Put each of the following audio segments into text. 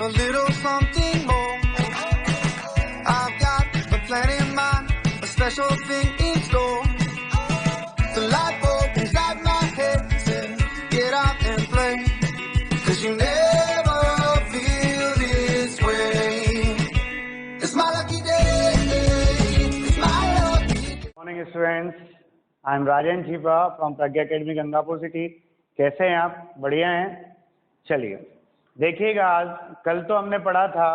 a little something more. I've got a plan in mind, a special thing in store. The light bulb inside my head says, get out and play, 'cause you never feel this way. It's my lucky day, it's my lucky day. Morning students, I am Rajan Chipa from Pragya academy Gangapur city. कैसे हैं आप? बढ़िया हैं? चलिए देखिएगा, आज कल तो हमने पढ़ा था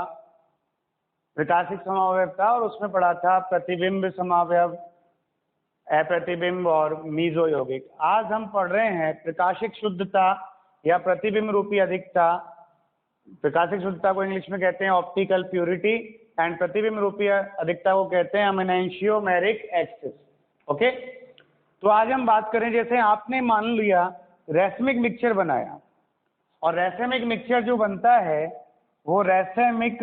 प्रकाशिक समावयव था और उसमें पढ़ा था प्रतिबिंब समावयव, अप्रतिबिंब और मीजो यौगिक। आज हम पढ़ रहे हैं प्रकाशिक शुद्धता या प्रतिबिंब रूपी अधिकता। प्रकाशिक शुद्धता को इंग्लिश में कहते हैं ऑप्टिकल प्यूरिटी एंड प्रतिबिंब रूपी अधिकता को कहते हैं एमेनेंशियोमेरिक एक्सिस। ओके, तो आज हम बात करें, जैसे आपने मान लिया रैसमिक मिक्सचर बनाया, और रैसेमिक मिक्सचर जो बनता है वो रैसेमिक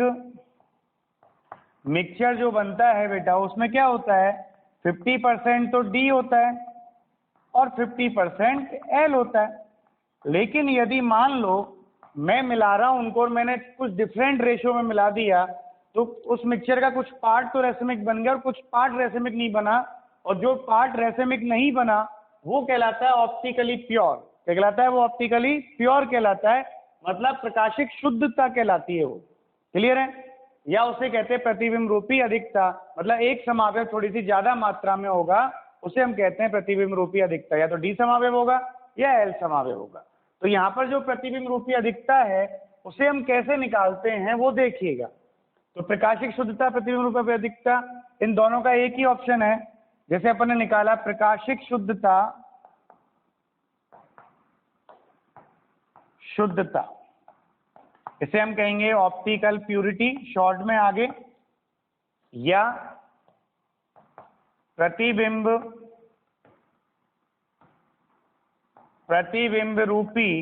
मिक्सचर जो बनता है बेटा, उसमें क्या होता है 50% तो डी होता है और 50% एल होता है। लेकिन यदि मान लो मैं मिला रहा हूं उनको और मैंने कुछ डिफरेंट रेशियो में मिला दिया, तो उस मिक्सचर का कुछ पार्ट तो रैसेमिक बन गया और कुछ पार्ट रैसेमिक नहीं बना, और जो पार्ट रैसेमिक नहीं बना वो कहलाता है ऑप्टिकली प्योर। क्या कहलाता है? वो ऑप्टिकली प्योर कहलाता है, मतलब प्रकाशिक शुद्धता कहलाती है वो। क्लियर है? या उसे कहते हैं प्रतिबिंब रूपी अधिकता, मतलब एक समावयव थोड़ी सी ज्यादा मात्रा में होगा उसे हम कहते हैं प्रतिबिंब रूपी अधिकता। या तो डी समावयव होगा या एल समावयव होगा। तो यहाँ पर जो प्रतिबिंब रूपी अधिकता है उसे हम कैसे निकालते हैं वो देखिएगा। तो प्रकाशिक शुद्धता, प्रतिबिंब रूपी अधिकता, इन दोनों का एक ही ऑप्शन है। जैसे अपन ने निकाला प्रकाशिक शुद्धता, इसे हम कहेंगे ऑप्टिकल प्यूरिटी शॉर्ट में आगे, या प्रतिबिंब रूपी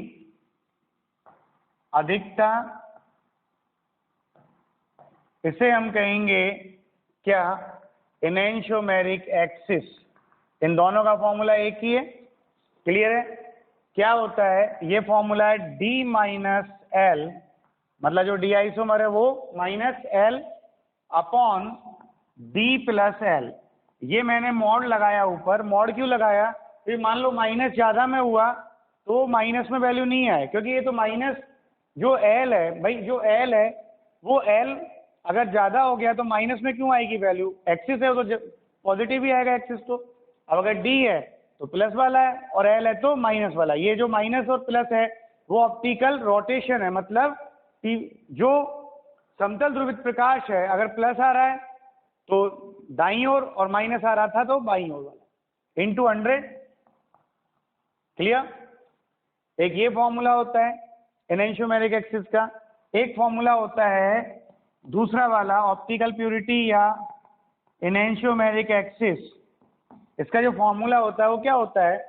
अधिकता, इसे हम कहेंगे क्या? एनेंशियोमेरिक एक्सिस। इन दोनों का फॉर्मूला एक ही है। क्लियर है? क्या होता है? ये फॉर्मूला है डी माइनस एल, मतलब जो डी आइसोमर है वो minus L upon D plus L. ये मैंने मॉड लगाया ऊपर। मॉड क्यों लगाया? फिर मान लो माइनस ज्यादा में हुआ तो माइनस में वैल्यू नहीं आए, क्योंकि ये तो माइनस जो एल है भाई, जो एल है वो एल अगर ज्यादा हो गया तो माइनस में क्यों आएगी वैल्यू? एक्सिस है तो पॉजिटिव ही आएगा एक्सिस। तो अब अगर डी है तो प्लस वाला है और एल है तो माइनस वाला। ये जो माइनस और प्लस है वो ऑप्टिकल रोटेशन है, मतलब जो समतल ध्रुवित प्रकाश है अगर प्लस आ रहा है तो दाईं ओर और माइनस आ रहा था तो बाईं ओर वाला इंटू 100। क्लियर? एक ये फॉर्मूला होता है एनेंशियोमेरिक एक्सिस का। एक फॉर्मूला होता है दूसरा वाला ऑप्टिकल प्यूरिटी या एनेंशियोमेरिक एक्सिस। इसका जो फॉर्मूला होता है वो क्या होता है?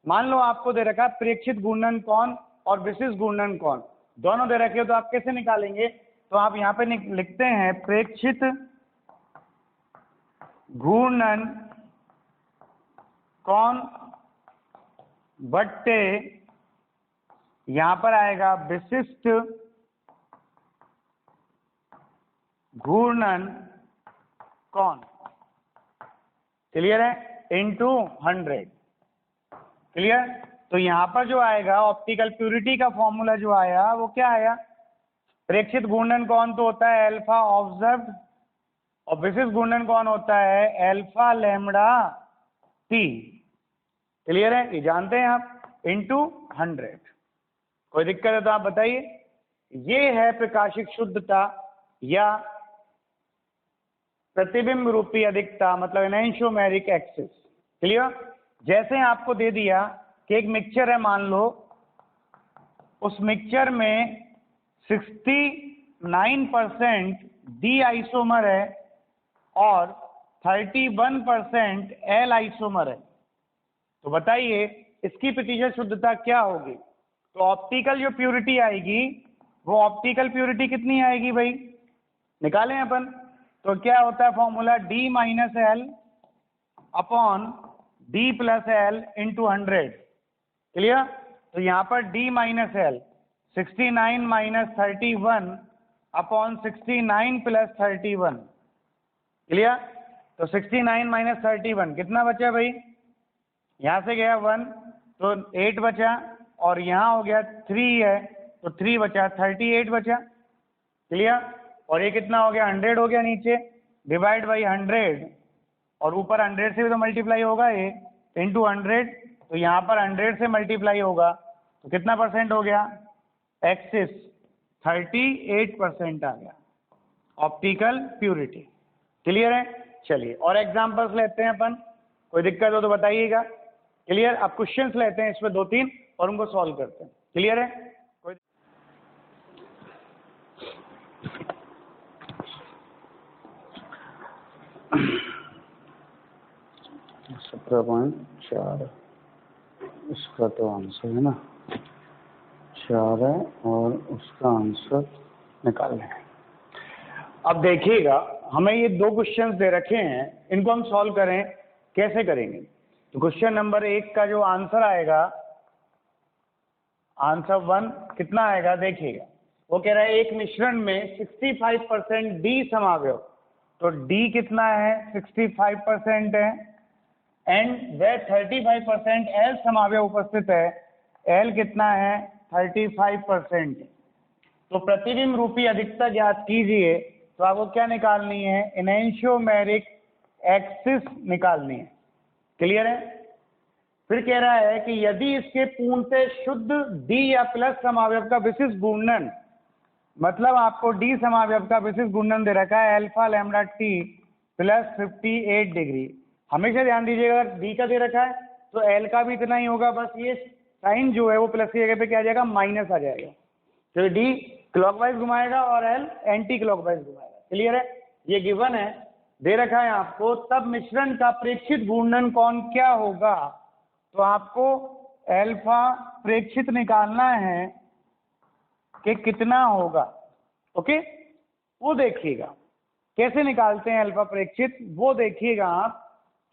मान लो आपको दे रखा प्रेक्षित घूर्णन कोण और विशिष्ट घूर्णन कोण, दोनों दे रखे हो, तो आप कैसे निकालेंगे? तो आप यहाँ पे लिखते हैं प्रेक्षित घूर्णन कोण बट्टे, यहाँ पर आएगा विशिष्ट घूर्णन कोण। क्लियर है? इंटू 100। क्लियर? तो यहाँ पर जो आएगा ऑप्टिकल प्यूरिटी का फॉर्मूला जो आया वो क्या आया? प्रेक्षित घूर्णन कोण तो होता है अल्फा ऑब्जर्व्ड और विशिष्ट घूर्णन कोण होता है अल्फा लैम्बडा टी। क्लियर है? ये जानते हैं आप। इंटू 100। कोई दिक्कत है तो आप बताइए। ये है प्रकाशिक शुद्धता या प्रतिबिंब रूपी अधिकता, मतलब एनेंशियोमेरिक एक्सिस। क्लियर? जैसे आपको दे दिया कि एक मिक्सचर है, मान लो उस मिक्सचर में 69% डी आइसोमर है और 31% एल आइसोमर है, तो बताइए इसकी प्रतिशत शुद्धता क्या होगी? तो ऑप्टिकल जो प्यूरिटी आएगी वो ऑप्टिकल प्यूरिटी कितनी आएगी भाई? निकालें अपन। तो क्या होता है formula? D minus L upon D plus L into 100। Clear? तो यहाँ पर D minus L 69 minus 31 upon 69 plus 31। Clear? तो 69 माइनस 31 कितना बचा भाई? यहाँ से गया 1 तो 8 बचा, और यहाँ हो गया 3 है तो 3 बचा, 38 बचा। क्लियर? और ये कितना हो गया? 100 हो गया नीचे, डिवाइड बाई 100, और ऊपर 100 से भी तो मल्टीप्लाई होगा ये, इंटू 100, तो यहाँ पर 100 से मल्टीप्लाई होगा तो कितना परसेंट हो गया? एक्सिस 38% आ गया ऑप्टिकल प्यूरिटी। क्लियर है? चलिए और एग्जांपल्स लेते हैं अपन, कोई दिक्कत हो तो बताइएगा। क्लियर? अब क्वेश्चंस लेते हैं इसमें 2-3 और उनको सॉल्व करते हैं। क्लियर है? कोई 17.4 इसका तो आंसर है ना, 4 है और उसका आंसर निकालना है। अब देखिएगा हमें ये 2 क्वेश्चंस दे रखे हैं, इनको हम सॉल्व करें, कैसे करेंगे? तो क्वेश्चन नंबर 1 का जो आंसर आएगा, आंसर 1 कितना आएगा देखिएगा। वो कह रहा है एक मिश्रण में 65% डी समावयव, तो डी कितना है? 65% है, एंड वह 35% एल समावयव उपस्थित है, एल कितना है? 35%। तो प्रतिबिंब रूपी अधिकता ज्ञात कीजिए। तो आपको क्या निकालनी है? एनेंशियोमेरिक एक्सिस निकालनी है। क्लियर है? फिर कह रहा है कि यदि इसके पूर्णतः शुद्ध डी या प्लस समावयव का विशिष्ट घूर्णन, मतलब आपको डी समावयव का विशिष्ट घूर्णन दे रखा है alpha lambda T plus 58 degree. हमेशा ध्यान दीजिएगा डी का दे रखा है तो एल का भी इतना ही होगा, बस ये साइन जो है वो प्लस की जगह पे क्या आ जाएगा? माइनस आ जाएगा। तो डी क्लॉकवाइज घुमाएगा और एल एंटी क्लॉकवाइज घुमाएगा। क्लियर है? ये गिवन है, दे रखा है आपको। तब मिश्रण का प्रेक्षित घूर्णन कोण क्या होगा? तो आपको अल्फा प्रेक्षित निकालना है कि कितना होगा। ओके, वो देखिएगा कैसे निकालते हैं अल्फा प्रेक्षित, वो देखिएगा आप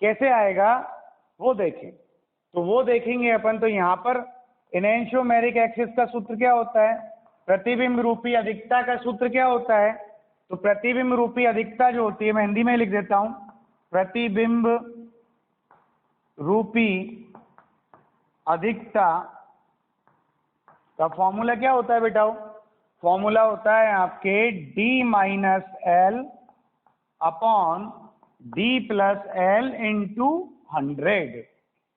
कैसे आएगा वो देखें। तो वो देखेंगे अपन। तो यहाँ पर एनेंशियोमेरिक एक्सिस का सूत्र क्या होता है? प्रतिबिंब रूपी अधिकता का सूत्र क्या होता है? तो प्रतिबिंब रूपी अधिकता जो होती है, मैं हिंदी में लिख देता हूं, प्रतिबिंब रूपी अधिकता का फॉर्मूला क्या होता है बेटा? फॉर्मूला होता है आपके d minus L upon d plus L into 100।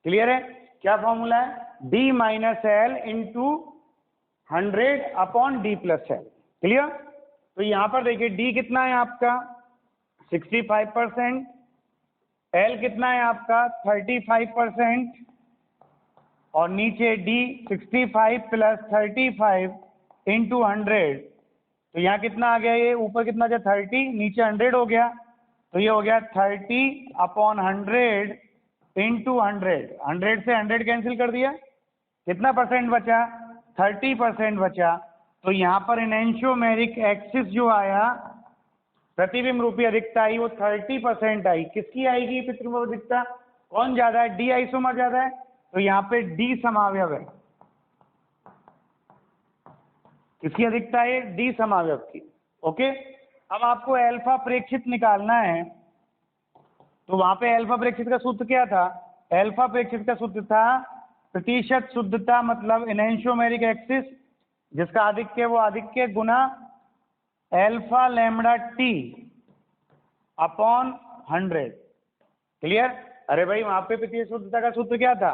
Clear है? क्या फॉर्मूला है? d minus L into 100 upon d plus L. Clear? तो यहाँ पर देखिए d कितना है आपका? 65%, l कितना है आपका? 35%, और नीचे d 65 प्लस 35 इंटू 100, तो यहाँ कितना आ गया? ये ऊपर कितना गया? 30, नीचे 100 हो गया, तो ये हो गया 30 अपॉन 100 इंटू 100 से 100 कैंसिल कर दिया, कितना परसेंट बचा? 30% बचा। तो यहाँ पर एनेंशियोमेरिक एक्सिस जो आया, प्रतिबिंब रूपी अधिकता आई, वो 30% आई। किसकी आएगी प्रतिबिंब अधिकता? कौन ज्यादा है? डी आइसोमर ज्यादा है, तो यहाँ पे डी समावयव है। किसकी अधिकता है? डी समावयव की। ओके, अब आपको अल्फा प्रेक्षित निकालना है। तो वहां पे अल्फा प्रेक्षित का सूत्र क्या था? अल्फा प्रेक्षित का सूत्र था प्रतिशत शुद्धता, मतलब एनेंशियोमेरिक एक्सिस जिसका आधिक्य वो आधिक्य गुना alpha lambda T upon 100। Clear? अरे भाई वहां पे प्रतिशत शुद्धता का सूत्र क्या था?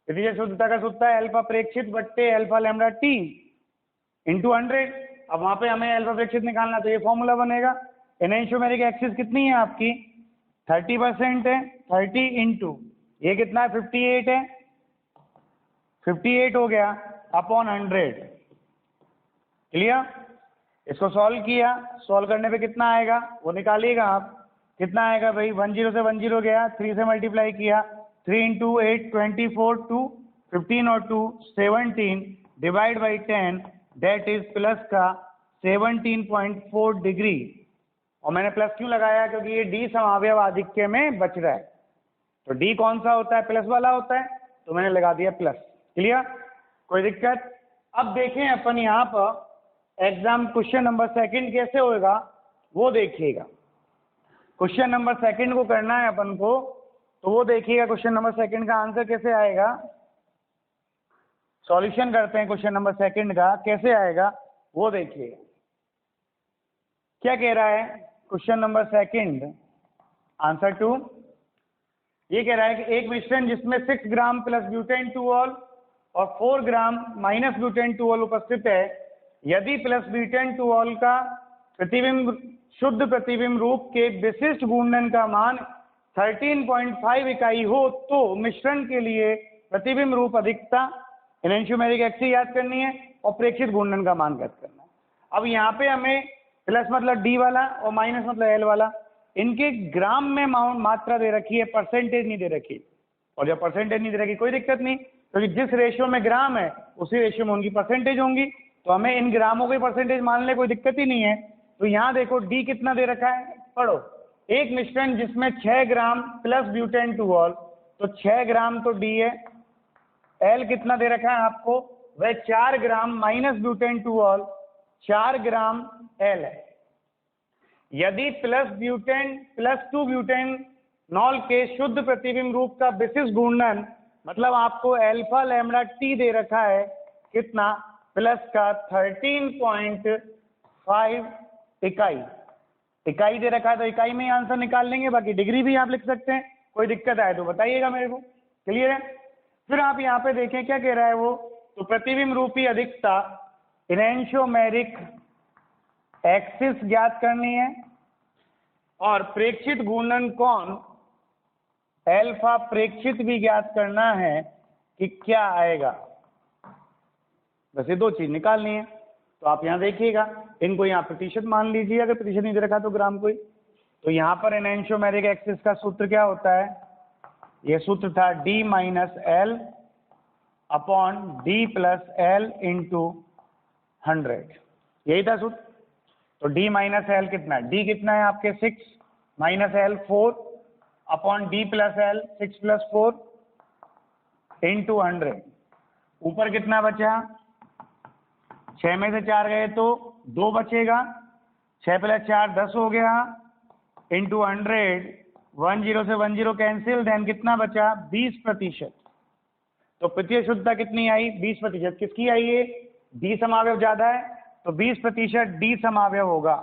प्रतिशत शुद्धता का सूत्र है अल्फा प्रेक्षित बट्टे अल्फा लैम्डा टी इंटू 100। अब वहां पे हमें अल्फा प्रेक्षित निकालना, तो ये फॉर्मूला बनेगा। एनेंशियोमेरिक एक्सिस कितनी है आपकी? 30% है, 30 इंटू ये कितना है? 58 है, 58 हो गया अपॉन 100। क्लियर? इसको सॉल्व किया, सॉल्व करने पे कितना आएगा वो निकालिएगा आप। कितना आएगा भाई? 10 से 10 गया, 3 से मल्टीप्लाई किया, 3 इंटू 8 24, 2 15 और 2 17 divide by 10, that is plus का 17.4 डिग्री। और मैंने प्लस क्यों लगाया? क्योंकि ये डी समावयव आधिक्य में बच रहा है। तो डी कौन सा होता है? प्लस वाला होता है, तो मैंने लगा दिया प्लस। क्लियर? कोई दिक्कत? अब देखें अपन यहाँ पर एग्जाम क्वेश्चन नंबर सेकंड कैसे होएगा वो देखिएगा। क्वेश्चन नंबर सेकंड को करना है अपन को, तो वो देखिएगा क्वेश्चन नंबर सेकंड का आंसर कैसे आएगा। सॉल्यूशन करते हैं क्वेश्चन नंबर सेकंड का, कैसे आएगा वो देखिएगा। क्या कह रहा है क्वेश्चन नंबर सेकंड आंसर 2, ये कह रहा है कि एक मिश्रण जिसमें 6 ग्राम प्लस ब्यूटेन 2ऑल और 4 ग्राम माइनस ब्यूटेन 2ऑल उपस्थित है, यदि प्लस ब्यूटेन 2ऑल का प्रतिबिंब शुद्ध प्रतिबिंब रूप के विशिष्ट घूर्णन का मान 13.5 इकाई हो, तो मिश्रण के लिए प्रतिबिंब रूप अधिकता एनेंशियोमेरिक एक्सिस याद करनी है और प्रेक्षित घूर्णन का मान ज्ञात करना है। अब यहाँ पे हमें प्लस मतलब डी वाला और माइनस मतलब एल वाला, इनके ग्राम में मात्रा दे रखी है, परसेंटेज नहीं दे रखी। और जब परसेंटेज नहीं दे रखी कोई दिक्कत नहीं, क्योंकि जिस रेशियो में ग्राम है उसी रेशियो में उनकी परसेंटेज होंगी, तो हमें इन ग्रामों की परसेंटेज मान ले, कोई दिक्कत ही नहीं है। तो यहाँ देखो डी कितना दे रखा है, पढ़ो। एक मिश्रण जिसमें 6 ग्राम प्लस ब्यूटेन 2ऑल, तो 6 ग्राम तो डी है। एल कितना दे रखा है आपको, वह 4 ग्राम माइनस ब्यूटेन 2ऑल, 4 ग्राम एल है। यदि plus butane plus 2 butane knoll के शुद्ध प्रतिबिंब रूप का विशिष्ट घूर्णन, मतलब आपको अल्फा लैम्डा टी दे रखा है कितना, प्लस का 13.5 इकाई दे रखा है, तो इकाई में ही आंसर निकाल लेंगे, बाकी डिग्री भी आप लिख सकते हैं। कोई दिक्कत आए तो बताइएगा मेरे को, क्लियर है। फिर आप यहाँ पे देखें क्या कह रहा है वो, तो प्रतिबिंब रूपी अधिकता एनेंशियोमेरिक एक्सिस ज्ञात करनी है और प्रेक्षित घूर्णन कोण अल्फा प्रेक्षित भी ज्ञात करना है कि क्या आएगा। बस ये 2 चीज निकालनी है। तो आप यहाँ देखिएगा, इनको यहाँ प्रतिशत मान लीजिए, अगर प्रतिशत नहीं दे रखा तो ग्राम कोई। तो यहाँ पर एनेंशियोमेरिक एक्सिस का सूत्र क्या होता है, ये सूत्र था d minus L upon D plus L into 100, यही था सूत्र। तो d माइनस एल कितना है, d कितना है आपके 6 minus L 4 upon D plus L 6 plus 4 into 100। ऊपर कितना बचा, 6 में से 4 गए तो 2 बचेगा, 6 प्लस 4 10 हो गया, इंटू 100, 10 से 10 कैंसिल, देन कितना बचा 20%। तो प्रतिशत शुद्धता कितनी आई, 20%। किसकी आई है, डी समावयव ज्यादा है तो 20% डी समावयव होगा,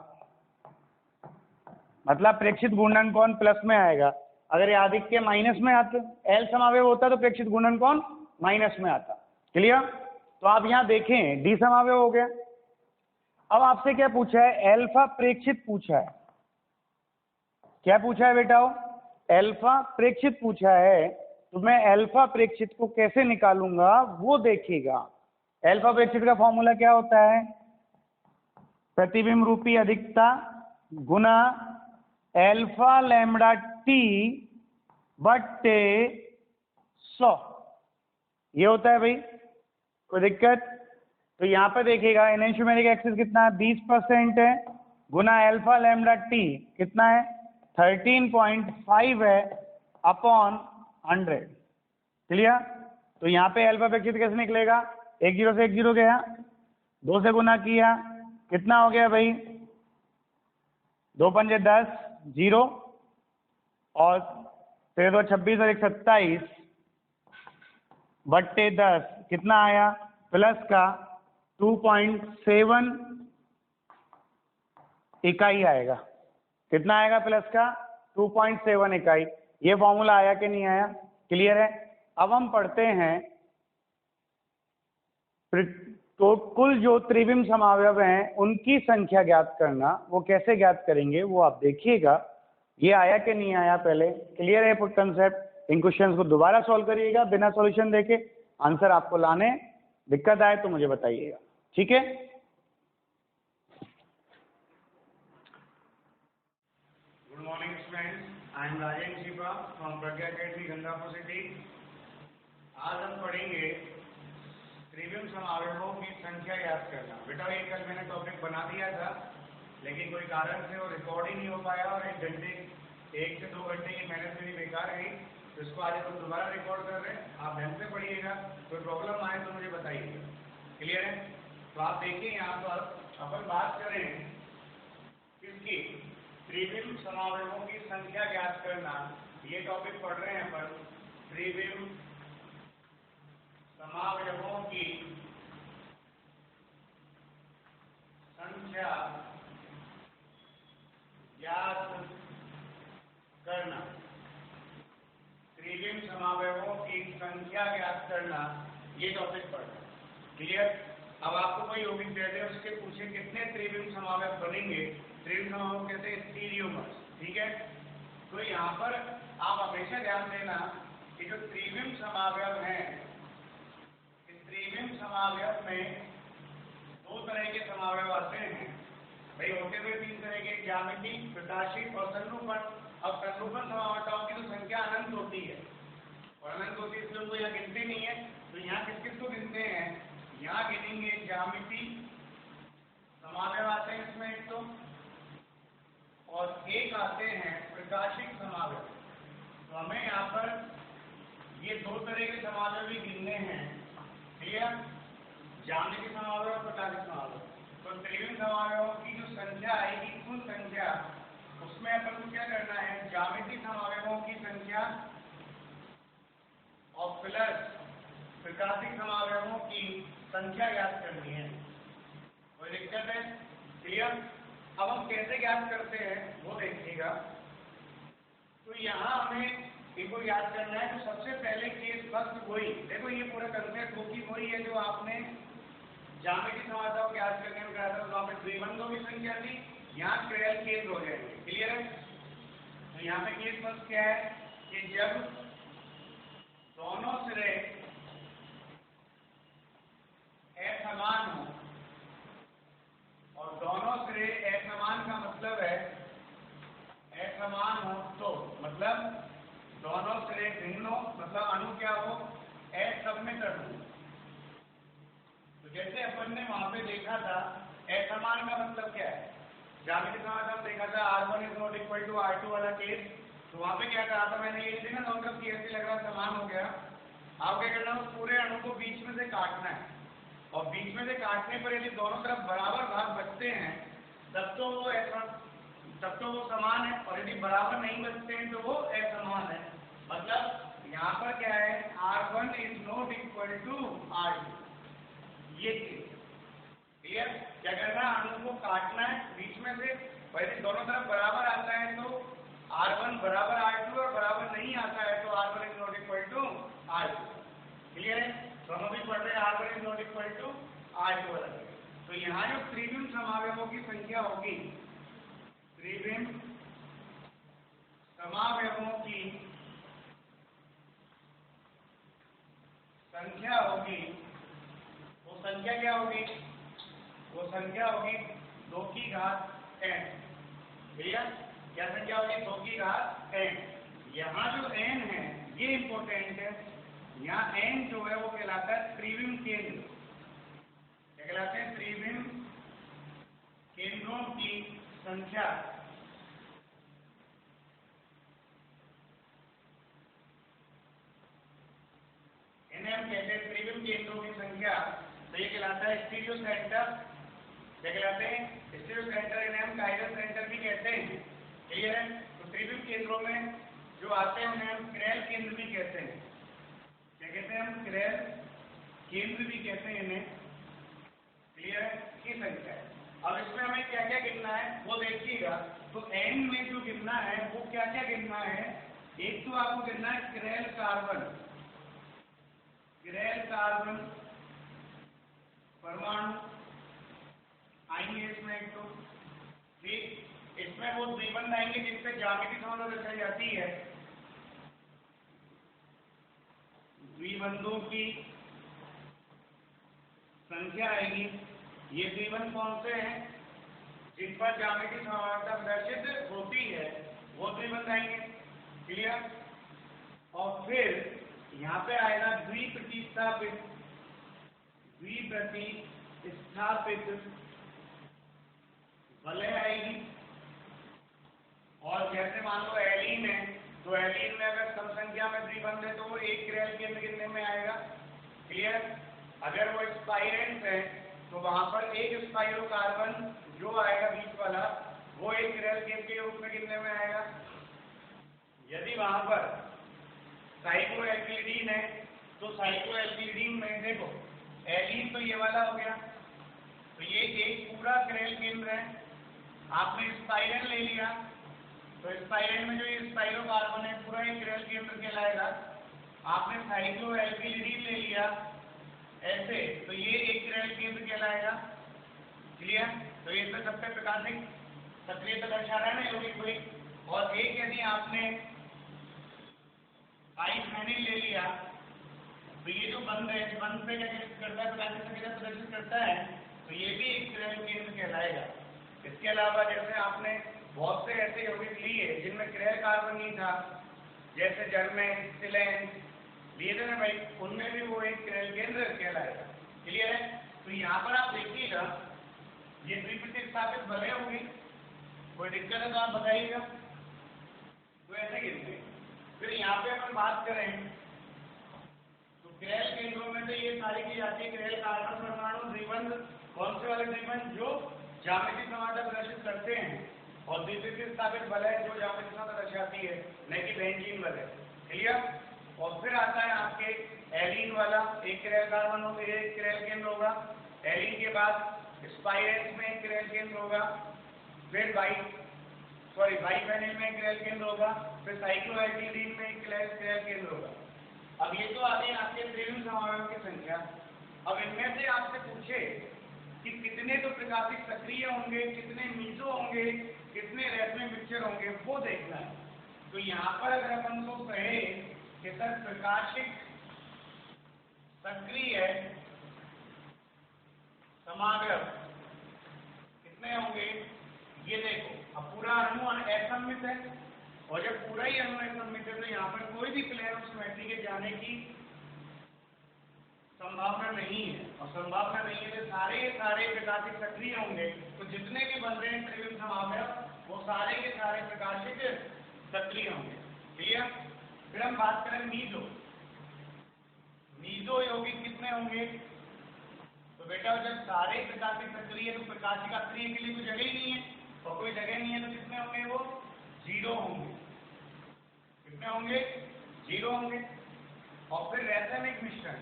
मतलब प्रेक्षित घूर्णन कोण प्लस में आएगा। अगर ये आधिक्य माइनस में आता, एल समावयव होता तो प्रेक्षित घूर्णन कोण माइनस में आता। क्लियर। तो आप यहाँ देखें डी समावयव हो गया। अब आपसे क्या पूछा है, अल्फा प्रेक्षित पूछा है। क्या पूछा है बेटाओ, अल्फा प्रेक्षित पूछा है। तो मैं अल्फा प्रेक्षित को कैसे निकालूंगा वो देखिएगा। अल्फा प्रेक्षित का फॉर्मूला क्या होता है, प्रतिबिंब रूपी अधिकता गुना अल्फा लैम्डा टी बट्टे 100, ये होता है भाई। कोई दिक्कत। तो यहाँ पे देखिएगा एनेंशियोमेरिक एक्सिस कितना है, 20% है, गुना अल्फा लैम्डा टी कितना है 13.5 है अपॉन 100। क्लियर। तो यहाँ पे अल्फा प्रेक्षित कैसे निकलेगा, 1 0 से 1 0 गया, 2 से गुना किया, कितना हो गया भाई 2 पंजे 10 0 और 13 26 और 1 27 बट्टे 10 कितना आया, प्लस का 2.7 इकाई आएगा। कितना आएगा, प्लस का 2.7 इकाई। ये फॉर्मूला आया कि नहीं आया, क्लियर है। अब हम पढ़ते हैं तो कुल जो त्रिविम समावयव हैं उनकी संख्या ज्ञात करना, वो कैसे ज्ञात करेंगे वो आप देखिएगा। ये आया कि नहीं आया पहले, क्लियर है कंसेप्ट। इन क्वेश्चंस को दोबारा सॉल्व करिएगा बिना सॉल्यूशन देके, आंसर आपको लाने, दिक्कत आए तो मुझे बताइएगा, ठीक है। Good morning students, I am Rajendra Shifa from Pragya academy Gangapur city. आज हम पढ़ेंगे त्रिविम समावयवों की संख्या याद करना। बेटा ये कल मैंने टॉपिक बना दिया था, लेकिन कोई कारण से वो रिकॉर्ड ही नहीं हो पाया और 1 से 2 घंटे की मेहनत मेरी बेकार गई। तो इसको आज हम दोबारा रिकॉर्ड कर रहे हैं, आप ध्यान से पढ़िएगा, कोई प्रॉब्लम आए तो मुझे बताइएगा, क्लियर है। तो आप देखिए यहाँ पर अपन बात करें किसकी, त्रिविम समावयवों की संख्या ज्ञात करना। ये टॉपिक पढ़ रहे हैं अपन, त्रिविम समावयवों की संख्या ज्ञात करना। त्रिविम समावयवों की संख्या ज्ञात करना, ये टॉपिक पढ़ना। क्लियर? अब आपको कोई यौगिक दे दे, उसके पूछे कितने त्रिविम समावयव बनेंगे, त्रिविम समावयव कहते हैं स्टीरियोमर्स। ठीक है, तो यहाँ पर आप हमेशा ध्यान देना कि जो त्रिविम समावयव हैं, इस त्रिविम समावयव में दो तरह के समावयव आते हैं भाई। होते हुए तीन तरह के, ज्यामिति, प्रकाशिक और संरूपण। अब संरूपण समावयवों की तो संख्या अनंत होती है, और अनंत होती है इसलिए उनको यहाँ गिनते नहीं है। तो यहाँ किस किस को गिनते हैं, यहाँ गिनेंगे ज्यामिति समावयव आते हैं इसमें एक तो, और एक आते हैं प्रकाशिक समावयव। तो हमें यहाँ पर ये दो तरह के समावयव भी गिनने हैं। ठीक है, ज्यामिति समावयव और प्रकाशिक समावयव। तो त्रिविम समावयवों की जो संख्या आएगी, कुल संख्या, उसमें अपन को क्या करना है, ज्यामिति समावयवों की संख्या और प्लस प्रकाशिक समावयवों की संख्या ज्ञात करनी है। कोई दिक्कत है? क्लियर? अब हम कैसे ज्ञात करते हैं वो देखिएगा। तो यहाँ हमें इनको याद करना है। तो सबसे पहले केस फर्स्ट वही, देखो ये पूरा कंसेप्ट होगी वही है जो आपने ज्यामिति समावयव ज्ञात करने में कहा था। वहाँ पे द्विबंधों की संख्या थी, यहाँ क्रियल केंद्र हो जाएंगे। क्लियर है? तो यहाँ पे केस फर्स्ट क्या है कि जब दोनों सिरे असमान हो, और दोनों सिरे असमान का मतलब है असमान हो, तो मतलब दोनों सिरे भिन्न हो, मतलब अणु क्या हो, असममित अणु। तो जैसे अपन ने वहां पे देखा था, असमान का मतलब क्या है, ज्यामिति समावयव देखा था R1 is not equal to R2 वाला केस। तो वहां पे क्या कहा था मैंने, ये देखा दोनों तरफ कैसे लग रहा समान हो गया। आप क्या करना है, उस पूरे अणु को बीच में से काटना है, और बीच में से काटने पर यदि दोनों तरफ बराबर भाग बचते हैं तब तो वो समान है, और यदि बराबर नहीं बचते हैं तो वो असमान है। मतलब यहाँ पर क्या है, R1 is not equal to R2, ये केस। क्लियर? क्या करना है, अणु को काटना है बीच में से, और यदि दोनों तरफ बराबर आता है तो R1 बराबर R2, और बराबर नहीं आता है तो R1 is not equal to R2। Clear है? तो हम अभी पढ़ रहे हैं R1 is not equal to R2 वाला। तो यहाँ जो त्रिविम समावयवों की संख्या होगी, त्रिविम समावयवों की संख्या होगी, वो संख्या क्या होगी, वो संख्या होगी 2 की घात n। भैया क्या संख्या होगी, 2 की घात n। यहाँ जो n है ये इंपॉर्टेंट है, यहाँ n जो है वो कहलाता है त्रिविम केंद्र। क्या कहलाते हैं, त्रिविम केंद्रों की संख्या। इन्हें हम कहते हैं त्रिविम केंद्रों की संख्या। तो ये कहलाता है स्टीरियो सेंटर। क्या कहलाते हैं, स्टीरियो सेंटर। इन्हें हम काइरल सेंटर भी कहते हैं। क्लियर है? तो त्रिविम केंद्रों में जो आते हैं उन्हें हम क्रेल केंद्र भी कहते हैं। क्या कहते हैं, हम क्रेल केंद्र भी कहते हैं इन्हें। क्लियर है? की संख्या है। अब इसमें हमें क्या क्या गिनना है वो देखिएगा। तो n में जो गिनना है वो क्या क्या गिनना है, एक तो आपको गिनना है क्रेल कार्बन, क्रेल कार्बन परमाणु आएंगे इसमें एक तो। ठीक, इसमें वो द्विबंध आएंगे जिनसे ज्यामिति समावयव दर्शाई जाती है। द्विबंधों की संख्या आएगी। ये द्विबंध कौन से हैं, जिन पर ज्यामिति समावयवता प्रदर्शित होती है, वो द्विबंध आएंगे। क्लियर? और फिर यहाँ पे आएगा द्विप्रतिस्थापित, द्विप्रतिस्थापित वलय आएगी। और जैसे मान लो एलीन है, तो एलीन में अगर सम संख्या में द्विबंध है तो वो एक क्रेल केंद्र गिनने में आएगा। क्लियर? अगर वो स्पाइरेंट है तो वहां पर एक स्पाइरोकार्बन जो आएगा बीच वाला वो एक किरल केंद्र के रूप में कितने में आएगा। यदि वहां पर साइक्लोएल्किलीडीन है तो साइक्लोएल्किलीडीन में देखो एलीन तो ये वाला हो गया, तो ये एक पूरा किरल केंद्र है। आपने स्पाइरन ले लिया तो स्पाइरन में जो ये स्पाइरोकार्बन है पूरा एक किरल केंद्र कहलाएगा। आपने साइक्लोएल्किलीडीन ले लिया ऐसे, तो ये एक किरल केंद्र कहलाएगा। क्लियर? तो ये तो सबसे प्रकाशिक सक्रियता दर्शा रहा है ना यौगिक कोई। और एक यदि आपने आइसोमेनिल ले लिया तो ये जो बंद है, बंद पे क्या करता है, प्रकाशिक सक्रियता प्रदर्शित करता है, तो ये भी एक किरल केंद्र कहलाएगा। इसके अलावा जैसे आपने बहुत से ऐसे यौगिक लिए जिनमें किरल कार्बन नहीं था, जैसे जर्मेन, सिलेन लिए थे ना भाई, उनमें भी वो एक किरल केंद्र कहलाएगा। क्लियर है? तो यहाँ पर आप देखिएगा ये द्विप्रतिस्थापित भले होगी, कोई दिक्कत है तो आप बताइएगा। तो ऐसे गिनते हैं। फिर यहाँ पे अपन बात करें तो किरल केंद्रों में तो ये सारी की जाती है किरल कार्बन परमाणु द्विबंध। कौन से वाले द्विबंध? जो ज्यामितीय समानता प्रदर्शित करते हैं, और द्विप्रतिस्थापित बल है जो ज्यामितीय समानता दर्शाती है, न कि बेंजीन बल है। क्लियर? और फिर आता है आपके एलीन वाला, एक किरल कार्बन हो, एक किरल केंद्र होगा। एलीन के बाद स्पाइरेंस में एक किरल केंद्र होगा, फिर बाइफेनिल में एक किरल केंद्र होगा, फिर साइक्लोएल्किलीन में एक किरल केंद्र होगा। अब ये तो आ गई आपके त्रिविम समावयव की संख्या। अब इनमें से आपसे पूछे कि कितने तो प्रकाशिक सक्रिय होंगे, कितने मीजो होंगे, कितने रैस्मिक मिक्सचर होंगे, वो देखना है। तो यहाँ पर अगर अपन को कहे कि सर प्रकाशिक सक्रिय समावयव कितने होंगे, ये देखो। अब पूरा अणु असममित है, और जब पूरा ही अणु असममित है तो यहाँ पर कोई भी प्लेन ऑफ सिमेट्री के जाने की संभावना नहीं है, और संभावना नहीं है तो सारे प्रकाशिक सक्रिय होंगे। तो जितने भी बन रहे हैं त्रिविम समावयव वो सारे के सारे प्रकाशिक सक्रिय होंगे। क्लियर? फिर हम बात करें मीजो यौगिक कितने होंगे। तो बेटा जब सारे प्रकाशिक सक्रिय तो प्रकाशिक अक्रिय के लिए कोई जगह ही नहीं है, और कोई जगह नहीं है तो कितने होंगे, वो 0 होंगे। कितने होंगे? 0 होंगे। और फिर रैसमिक मिश्रण,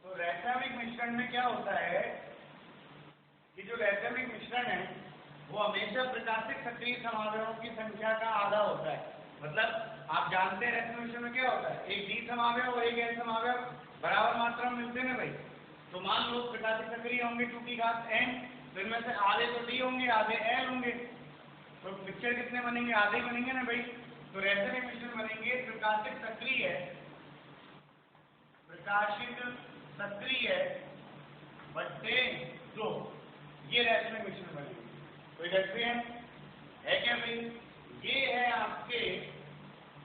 तो रैसमिक मिश्रण में क्या होता है कि जो रैसमिक मिश्रण है वो हमेशा प्रकाशिक सक्रिय समावयवों की संख्या का आधा होता है। मतलब आप जानते हैं रैसमिक मिश्रण में क्या होता है, एक डी समावयव और एक एल समावयव बराबर मात्रा में मिलते हैं भाई। तो मान लो प्रकाशिक सक्रिय होंगे 2 की घात n, तो इनमें से आधे तो डी होंगे, आधे एल होंगे, तो मिक्सचर कितने बनेंगे, आधे ही बनेंगे ना भाई। तो रैसमिक मिश्रण बनेंगे प्रकाशिक सक्रिय बट्टे 2, ये रैसमिक मिश्रण बनेंगे। कोई देखते हैं है क्या भाई? ये है आपके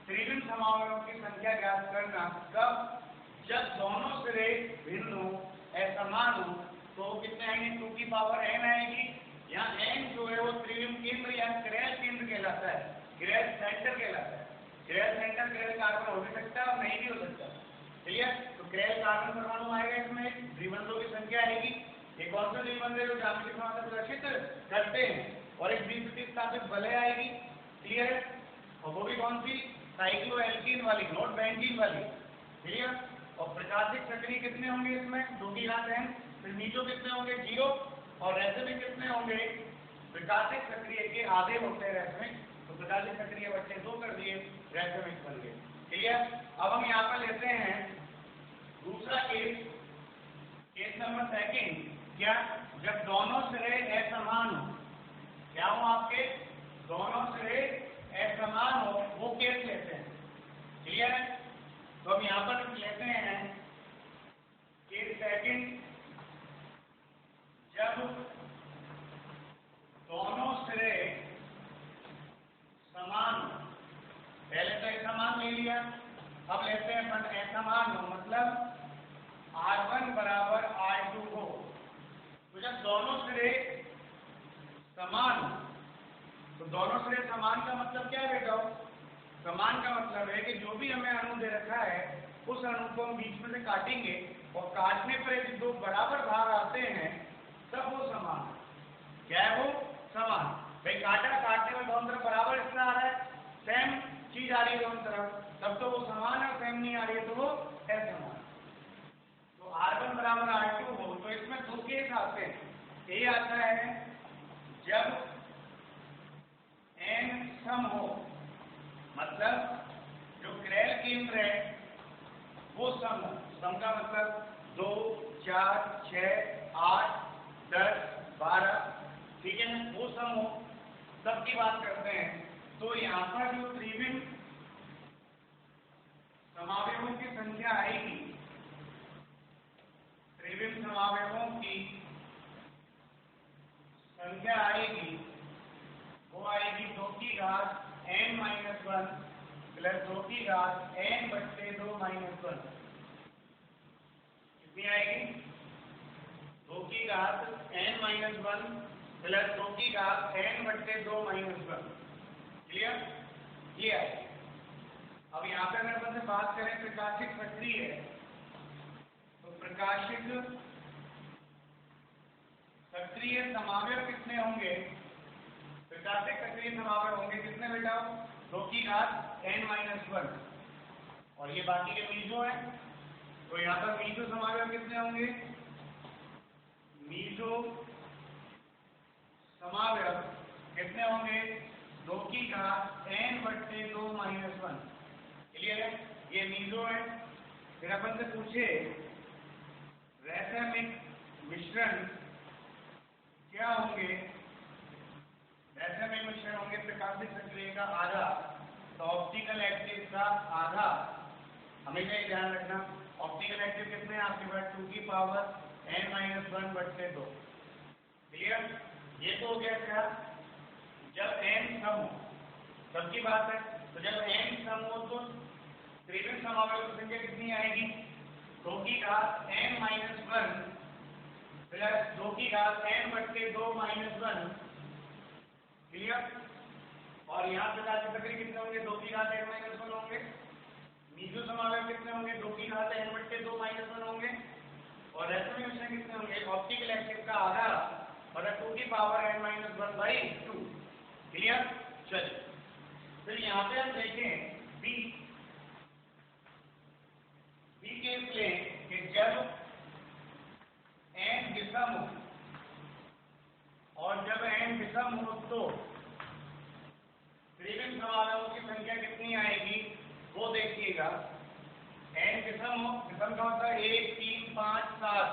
त्रिविम समावयवों की संख्या ज्ञात करना। कब? जब दोनों सिरे भिन्न हो, असमान हो, तो कितने आएंगे, 2 की पावर n आएगी। यहाँ n जो है वो त्रिविम केंद्र या किरल केंद्र कहलाता है, किरल सेंटर कहलाता है। किरल सेंटर किरल कार्बन हो भी सकता है और नहीं भी हो सकता। क्लियर? तो किरल कार्बन परमाणु आएगा, इसमें द्विबंधों की संख्या आएगी। ये कौन सा द्विबंध है जो ज्यामितीय समानता प्रदर्शित करते हैं, और एक द्विप्रतिस्थापित बलय आएगी। क्लियर? और वो भी कौन सी, साइक्लोएल्कीन वाली, नोट बेंजीन वाली। क्लियर? और प्रकाशिक सक्रिय कितने होंगे इसमें, 2 की घात n। फिर मीजो कितने होंगे, 0। और रैसमिक कितने होंगे, प्रकाशिक सक्रिय के आधे होते हैं रैसमिक, तो प्रकाशिक सक्रिय बच्चे 2 कर दिए, रैसमिक बन गए। क्लियर? अब हम यहाँ पर लेते हैं दूसरा केस नंबर 2। क्या? जब दोनों सिरे असमान हो, क्या हो आपके, दोनों सिरे असमान हो, वो केस लेते हैं। क्लियर है? तो हम यहाँ पर लेते हैं केस 2, जब दोनों सिरे समान हो। पहले तो असमान ले लिया, अब लेते हैं अपन असमान हो, मतलब R1 बराबर R2 हो। तो जब दोनों सिरे समान हो, तो दोनों सिरे समान का मतलब क्या है बेटा? समान का मतलब है कि जो भी हमें अणु दे रखा है उस अणु को हम बीच में से काटेंगे और काटने पर यदि दो बराबर भाग आते हैं तब वो समान है। क्या है वो? समान। भाई काटा, काटने में दोनों तरफ बराबर हिस्सा आ रहा है, सेम चीज आ रही है दोनों तरफ, तब तो वो समान है, सेम नहीं आ रही है तो वो असमान। तो R1 बराबर R2 हो तो इसमें दो केस आते हैं। ये आता है जब n सम हो, मतलब जो क्रेल केंद्र है वो सम हो। सम का मतलब 2, 4, 6, 8, 10, 12, ठीक है ना, वो सम हो, तब की बात करते हैं। तो यहाँ पर जो त्रिविम समावयवों की संख्या आएगी, त्रिविम समावयवों की संख्या आएगी, वो आएगी 2 की घात n - 1 प्लस 2 की घात n बट्टे 2 - 1। कितनी आएगी? 2 की घात n - 1 प्लस 2 की घात n बट्टे 2 - 1। क्लियर? ये आएगी। अब यहाँ पे अगर अपन से बात करें प्रकाशिक सक्रिय है, तो प्रकाशिक सक्रिय समावयव कितने होंगे? प्रकाशिक सक्रिय समावयव होंगे कितने बेटा? 2 की घात n - 1। और ये बाकी के मीजो है, तो यहाँ पर मीजो समावयव कितने होंगे? मीजो समावयव कितने होंगे? 2 की घात n बट्टे 2 - 1। क्लियर है? ये मीजो है। फिर अपन से पूछे रासायनिक मिश्रण क्या होंगे? रासायनिक मिश्रण होंगे प्रकाशिक सक्रिय का आधा, तो ऑप्टिकल एक्टिव का आधा। हमेशा ये ध्यान रखना, ऑप्टिकल एक्टिव कितने हैं आपके पास? 2 की पावर n - 1 बट्टे 2। क्लियर? ये तो हो गया क्या? जब n सम हो तब की बात है। तो जब n सम हो तो त्रिविम समावयव की संख्या कितनी आएगी? 2 की घात n - 1 प्लस 2 की घात n बट्टे 2 - 1। क्लियर? और यहाँ प्रकाशिक सक्रिय कितने होंगे? 2 की घात n - 1 होंगे। मीजो समावयव कितने होंगे? 2 की घात n बट्टे 2 - 1 होंगे। और रासायनिक मिश्रण कितने होंगे? ऑप्टिकल एक्टिव का आधा और 2 की पावर n - 1/2। क्लियर? चलिए फिर यहाँ पे हम देखें बी केस लें कि जब n विषम हो, और जब n विषम हो तो त्रिविम समावयवों की संख्या कितनी आएगी वो देखिएगा। n विषम हो, विषम का मतलब 1, 3, 5, 7,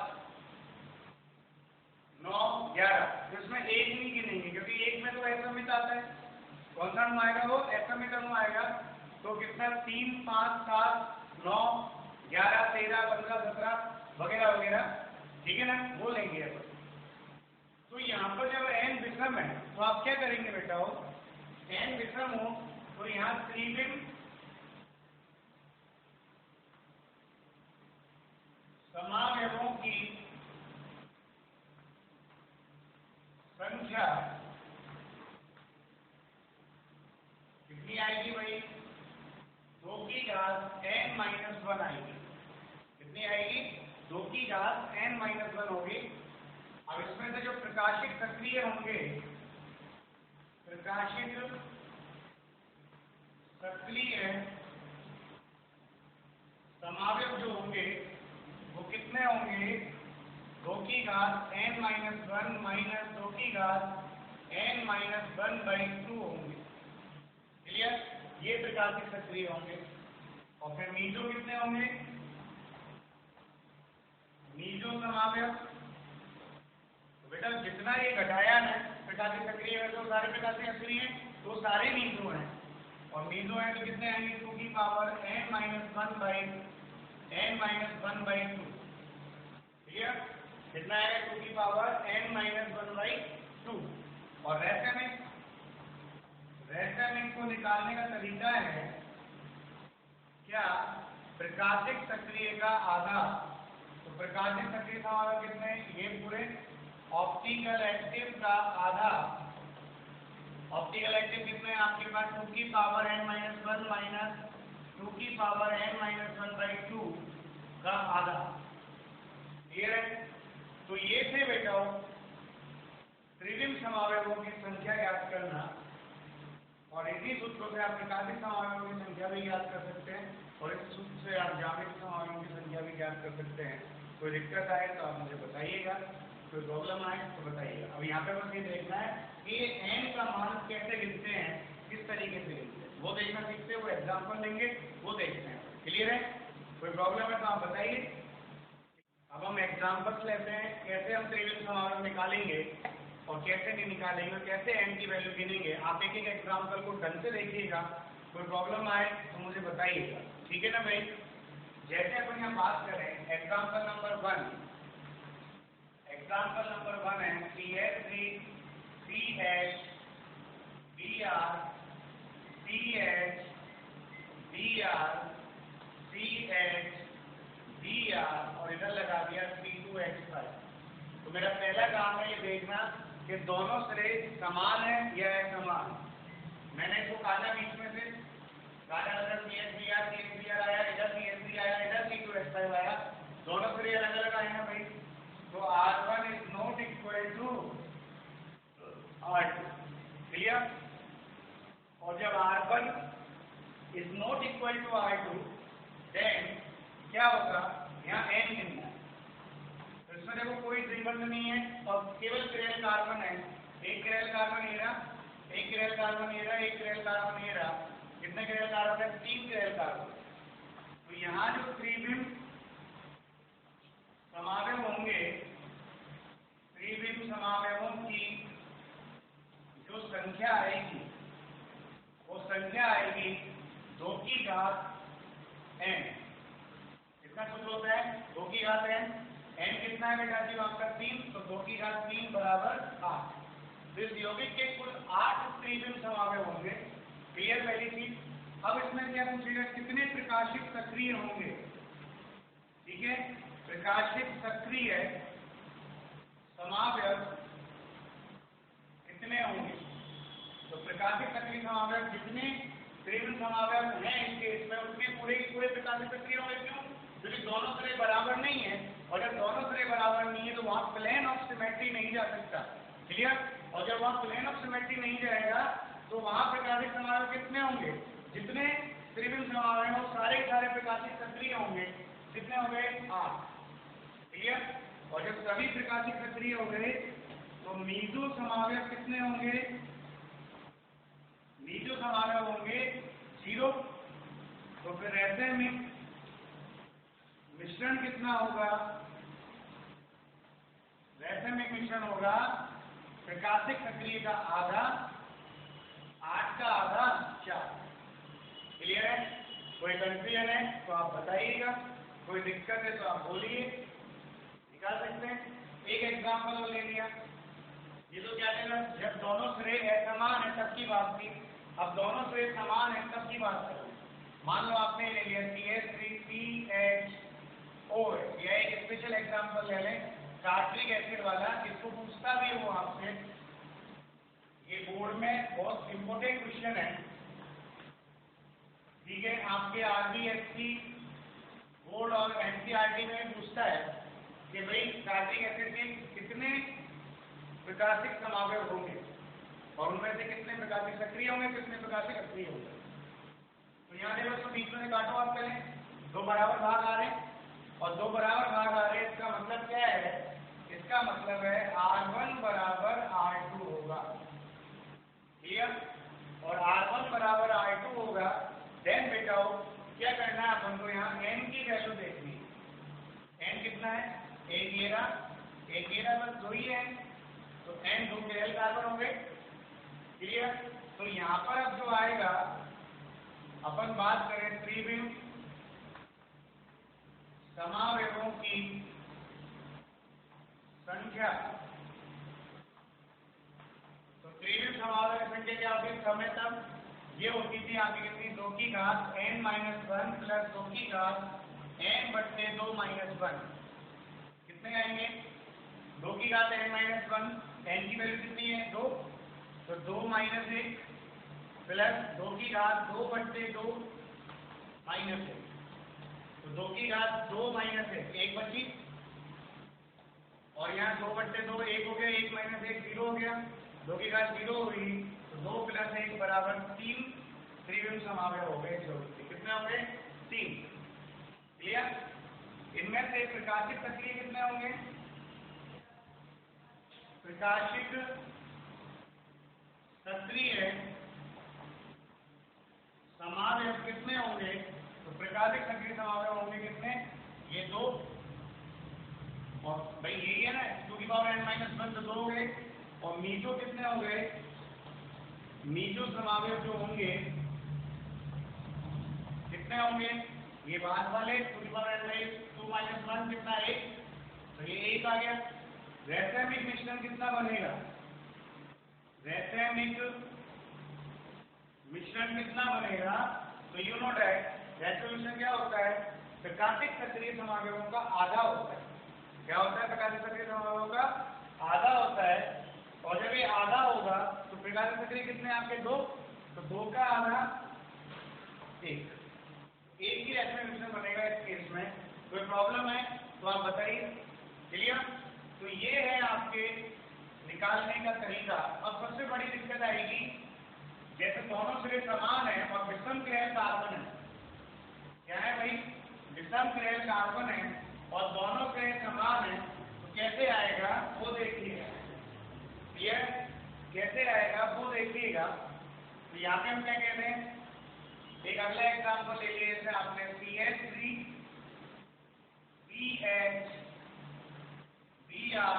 9, 11। तो इसमें 1 नहीं गिनेंगे क्योंकि 1 में तो असमित आता है। कौन सा अणु आएगा? वो असमित अणु आएगा। तो कितना? 3, 5, 7, 9, 11, 13, 15, 17 वगैरह वगैरह, ठीक है ना, वो लेंगे अपन। तो यहाँ पर जब n विषम है तो आप क्या करेंगे बेटा? हो n विषम हो तो यहाँ त्रिविम समावयवों की संख्या कितनी आएगी भाई? 2 की घात n - 1 आएगी। कितनी आएगी? 2 की घात n - 1 होगी। अब इसमें से जो प्रकाशिक सक्रिय होंगे, प्रकाशिक सक्रिय समावयव जो होंगे वो कितने होंगे? 2 की घात n - 1 माइनस 2 की घात n - 1/2 होंगे। क्लियर? ये प्रकाशिक सक्रिय होंगे। और फिर मीजो कितने होंगे? मीजो समावयव, तो बेटा जितना ये घटाया है प्रकाशिक सक्रिय है तो सारे प्रकाशिक सक्रिय हैं, तो सारे मीजो हैं। और मीजो है तो कितने आएंगे? 2 की पावर n - 1/2। क्लियर? कितना आएगा? 2 की पावर n - 1/2। और रासायनिक को निकालने का तरीका है क्या? प्रकाशिक सक्रिय का आधा। तो प्रकाशिक सक्रिय समावयव कितने? ये पूरे ऑप्टिकल एक्टिव का आधा। ऑप्टिकल एक्टिव कितने हैं आपके पास? 2 की पावर n - 1 माइनस 2 2 की पावर n-1/2 का आधा। क्लियर है? तो ये थे बेटा त्रिविम समावयवों की संख्या ज्ञात करना, और इसी सूत्रों से आप एकाधिक समावयवों की संख्या भी ज्ञात कर सकते हैं, और इस सूत्र से आप ज्यामितीय समावयवों की संख्या भी ज्ञात कर सकते हैं। कोई दिक्कत आए तो आप मुझे बताइएगा, कोई प्रॉब्लम आए तो बताइएगा। अब यहाँ पे बस ये देखना है कि ये n का मान कैसे गिनते हैं, किस तरीके से गिनते हैं, वो देखना सीखते हैं। वो एग्जाम्पल देंगे, वो देखते हैं। क्लियर है? कोई प्रॉब्लम है तो आप बताइए। अब हम एग्जाम्पल्स लेते हैं, कैसे हम त्रिविम समावयव निकालेंगे और कैसे नहीं निकालेंगे, और कैसे n की वैल्यू गिनेंगे। आप एक एक एग्जाम्पल को ढंग से देखिएगा, कोई प्रॉब्लम आए तो मुझे बताइएगा। ठीक है ना भाई? जैसे अपन यहाँ बात करें एग्जाम्पल नंबर 1, एग्जाम्पल नंबर 1 है CH3 CH Br CH Br CH Br और इधर लगा दिया C2H5। तो मेरा पहला काम है ये देखना कि दोनों सिरे समान है या असमान। मैंने इसको काटा बीच में से, काटा अगर CH Br आया, इधर CH3 आया, इधर C2H5 आया, दोनों सिरे अलग अलग आए हैं भाई। तो R1 is not equal to R2। Clear? और जब R1 is not equal to R2 then क्या होगा, यहाँ n गिनना है। तो इसमें देखो कोई द्विबंध नहीं है और केवल किरेल कार्बन है। एक किरेल कार्बन ये रहा, एक किरेल कार्बन ये रहा, एक किरेल कार्बन ये रहा। कितने किरेल कार्बन है? 3 किरेल कार्बन। तो यहाँ जो त्रिविम समावयव होंगे, त्रिविम समावयवों की जो संख्या आएगी वो संख्या आएगी 2 की घात n। कितना सूत्र होता है? 2 की घात n। n कितना है बेटा जी आपका 3, तो 2 की घात 3 बराबर 8। तो इस यौगिक के कुल 8 त्रिविम समावयव होंगे। क्लियर पहली चीज। अब इसमें क्या पूछेगा, कितने प्रकाशित सक्रिय होंगे? ठीक है, प्रकाशित सक्रिय समावयव कितने होंगे? तो प्रकाशित सक्रिय समावयव जितने त्रिविम समावयव हैं इनके, इसमें उतने पूरे के पूरे प्रकाशित सक्रिय होंगे। क्यों? क्योंकि दोनों सिरे बराबर नहीं है, और जब दोनों सिरे बराबर नहीं है तो वहां प्लेन ऑफ सिमेट्री नहीं जा सकता। क्लियर? और जब वहां प्लेन ऑफ सिमेट्री नहीं जाएगा तो वहां प्रकाशित समावयव कितने होंगे? जितने त्रिविम समावयव हैं सारे सारे प्रकाशित सक्रिय होंगे। कितने हो गए? 8। क्लियर? और जब सभी प्रकाशित सक्रिय हो गए तो मीजो समावयव कितने होंगे? मीजो समावयव होंगे 0। तो फिर ऐसे में मिश्रण कितना होगा? वैसे में मिश्रण होगा प्रकाशिक सक्रिय का आधा, 8 का आधा 4। क्लियर है? कोई कंफ्यूजन है तो आप बताइएगा, कोई दिक्कत है तो आप बोलिए, निकाल सकते हैं। एक एग्जाम्पल ले लिया, ये तो क्या कहना, जब दोनों सिरे असमान है तब की बात थी। अब दोनों सिरे समान है तब की बात करें। मान लो आपने ले लिया CH3CHO, यह एक स्पेशल एग्जाम्पल ले लें टार्ट्रिक एसिड वाला। इसको पूछता भी वो आपसे, ये बोर्ड में बहुत इंपॉर्टेंट क्वेश्चन है। ठीक है, आपके RBSC बोर्ड और NCERT में पूछता है कि भाई टार्ट्रिक एसिड के कितने प्रकाशिक समावयव होंगे और उनमें से कितने प्रकाशिक सक्रिय होंगे, कितने प्रकाशिक अक्रिय होंगे। तो यहाँ देखो, तो बीच में से काटो आप पहले, 2 बराबर भाग आ रहे हैं और 2 बराबर भाग आ रहे हैं। इसका मतलब क्या है? इसका मतलब है R1 बराबर R2 होगा। क्लियर? और R1 बराबर R2 होगा। देन बेटा क्या करना है अपन को, यहाँ n की वैल्यू देखनी है। n कितना है? 1 11 बस 2 ही है। तो n 2 किरेल कार्बन हो गए। क्लियर? तो यहाँ पर अब जो आएगा, अपन बात करें त्रिविम समावयवों की संख्या, तो त्रिविम समावयव संख्या क्या होती है? समय तब ये होती थी आपकी कितनी? 2 की घात n-1 प्लस 2 की घात n/2 -1। कितने आएंगे? 2 की घात n-1, n की वैल्यू कितनी है? 2। तो 2 - 1 प्लस 2 की घात 2/2 माइनस 1, तो 2 की घात 2 माइनस 1 बची, और यहाँ 2/2 1 हो गया, 1 माइनस 1 0 हो गया, 2 की घात 0 हुई, तो 2 + 1 बराबर 3 त्रिविम समावयव हो गए। कितने हो गए? 3। क्लियर? इनमें से प्रकाशिक सक्रिय कितने होंगे? प्रकाशिक सक्रिय समावयव कितने होंगे? तो प्रकाशिक सक्रिय समावयव होंगे कितने? ये 2, और भाई यही है ना 2n-1 तो 2 हो गए, और मीजो कितने हो गए? मीजो समावयव जो होंगे कितने होंगे? ये बाद वाले 2n-2 - 1 कितना? 1, तो ये 1 आ गया। रैचमिक मिश्रण कितना बनेगा? रैचमिक मिश्रण कितना बनेगा? तो यू नो दैट रैचमिक मिश्रण क्या होता है? प्रकाशिक सक्रिय समावयवों का आधा होता है। क्या होता है? प्रकाशिक सक्रिय समावयवों का आधा होता है, और जब ये आधा होगा तो प्रकाशिक सक्रिय कितने आपके? 2, तो 2 का आधा 1, एक ही रैचमिक मिश्रण बनेगा इस केस में। कोई प्रॉब्लम है तो आप बताइए। क्लियर? तो ये है आपके निकालने का तरीका। अब सबसे बड़ी दिक्कत आएगी, जैसे दोनों सिरे समान है और विषम क्रियल कार्बन है। क्या है भाई? विषम क्रियल कार्बन है और दोनों क्रियल समान है, तो कैसे आएगा वो देखिएगा। क्लियर? कैसे आएगा वो देखिएगा। तो यहाँ पे हम क्या कहते हैं, एक अगला एग्जाम्पल ले लिया, जैसे आपने CH3 BH Br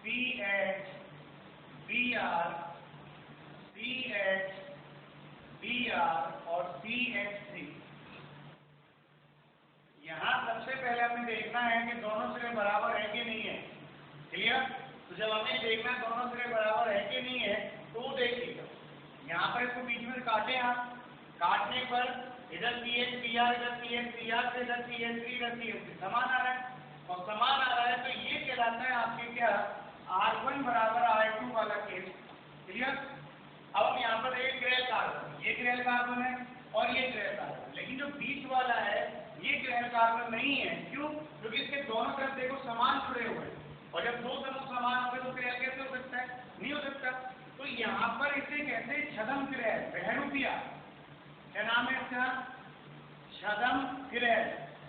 CH Br CH Br और CH3। यहाँ सबसे पहले हमें देखना है कि दोनों सिरे बराबर है कि नहीं है। क्लियर? तो जब हमें देखना है दोनों सिरे बराबर है कि नहीं है, तो देखिएगा यहाँ पर इसको बीच में काटे आप। काटने पर इधर CH Br, इधर CH Br, से इधर CH3, इधर CH3 समान आ रहा है, और समान आ रहा है तो ये कहलाता है आपके क्या? R1 बराबर R2 वाला केस। क्लियर? अब हम यहाँ पर एक क्रियल कार्बन, ये क्रियल कार्बन है और ये क्रियल कार्बन, लेकिन जो बीच वाला है ये क्रियल कार्बन नहीं है। क्यों? क्योंकि इसके दोनों तरफ देखो समान जुड़े हुए हैं, और जब दो समूह समान हो गए तो क्रियल कैसे हो सकता है? नहीं हो सकता। तो यहाँ पर इसे कहते हैं छदम क्रियल, बहरूपिया। क्या नाम है इसका? छदम क्रियल।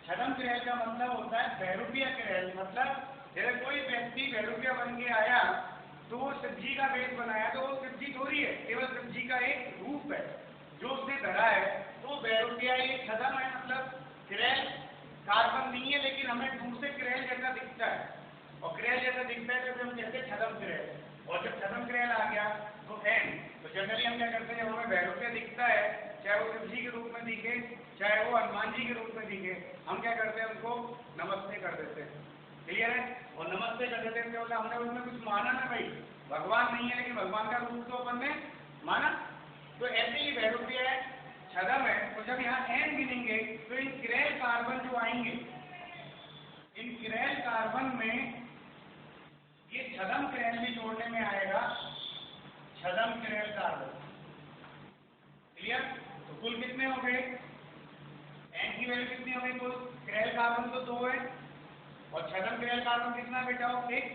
छदम क्रियल का मतलब होता है बहरूपिया क्रियल। मतलब जैसे कोई व्यक्ति बहरूपिया बन के आया तो वो शिवजी का वेश बनाया, तो वो शिवजी थोड़ी है, केवल शिवजी का एक रूप है जो उसने धरा है। तो बहरूपिया ये छदम है, मतलब क्रियल कार्बन नहीं है, लेकिन हमें दूर से क्रियल जैसा दिखता है, और क्रियल जैसा दिखता है तो हम कहते हैं छदम क्रियल। और जब छदम क्रियल आ गया तो एन, तो जनरली हम क्या करते हैं, जब हमें बहरूपिया दिखता है, चाहे वो शिवजी के रूप में दिखे, चाहे वो हनुमान जी के रूप में दिखे, हम क्या करते हैं, उनको नमस्ते कर देते हैं। क्लियर है? और नमस्ते कर देते हैं मतलब हमने उसमें कुछ माना ना भाई, भगवान नहीं है लेकिन भगवान का रूप तो अपन ने माना। तो ऐसे ही बहरूपिया है, छदम है। तो जब यहाँ एन गिनेंगे तो इन क्रियल कार्बन जो आएंगे, इन क्रियल कार्बन में ये छदम क्रियल भी जोड़ने में आएगा, छदम क्रियल कार्बन। क्लियर? तो कुल कितने हो गए? एन की वैल्यू कितनी हो गई कुल? क्रियल कार्बन तो 2 है, और छदम क्रियल कार्बन कितना बेटा हो? 1।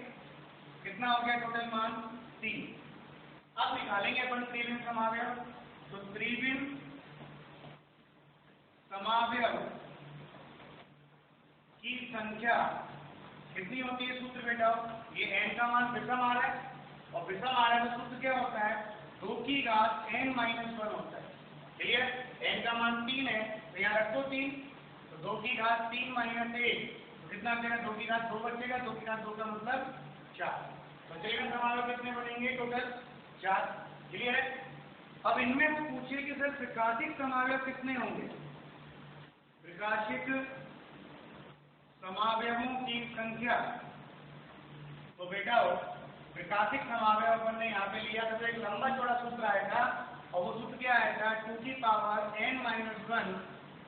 कितना हो गया टोटल मान? 3। अब निकालेंगे अपन त्रिविम समावयव। तो त्रिविम समावयव की संख्या कितनी होती है? सूत्र बेटा ये n का मान विषम आ रहा है, और विषम आ रहा है तो सूत्र क्या होता है? 2 की घात n-1 होता है। क्लियर? n का मान 3 है, तो यहाँ रखो 3, तो 2 की घात 3 - 1, तो कितना बचेगा? 2 की घात 2 बचेगा, 2 की घात 2 का मतलब 4। तो त्रिविम समावयव कितने बनेंगे टोटल? 4। क्लियर है? अब इनमें से पूछिए कि सर प्रकाशिक समावयव कितने होंगे? प्रकाशिक समावयवों की संख्या। तो बेटा हो प्रकाशिक समावयव अपन ने यहाँ पे लिया था, तो एक लंबा चौड़ा सूत्र आएगा, और वो सूत्र क्या आएगा? 2 की पावर n-1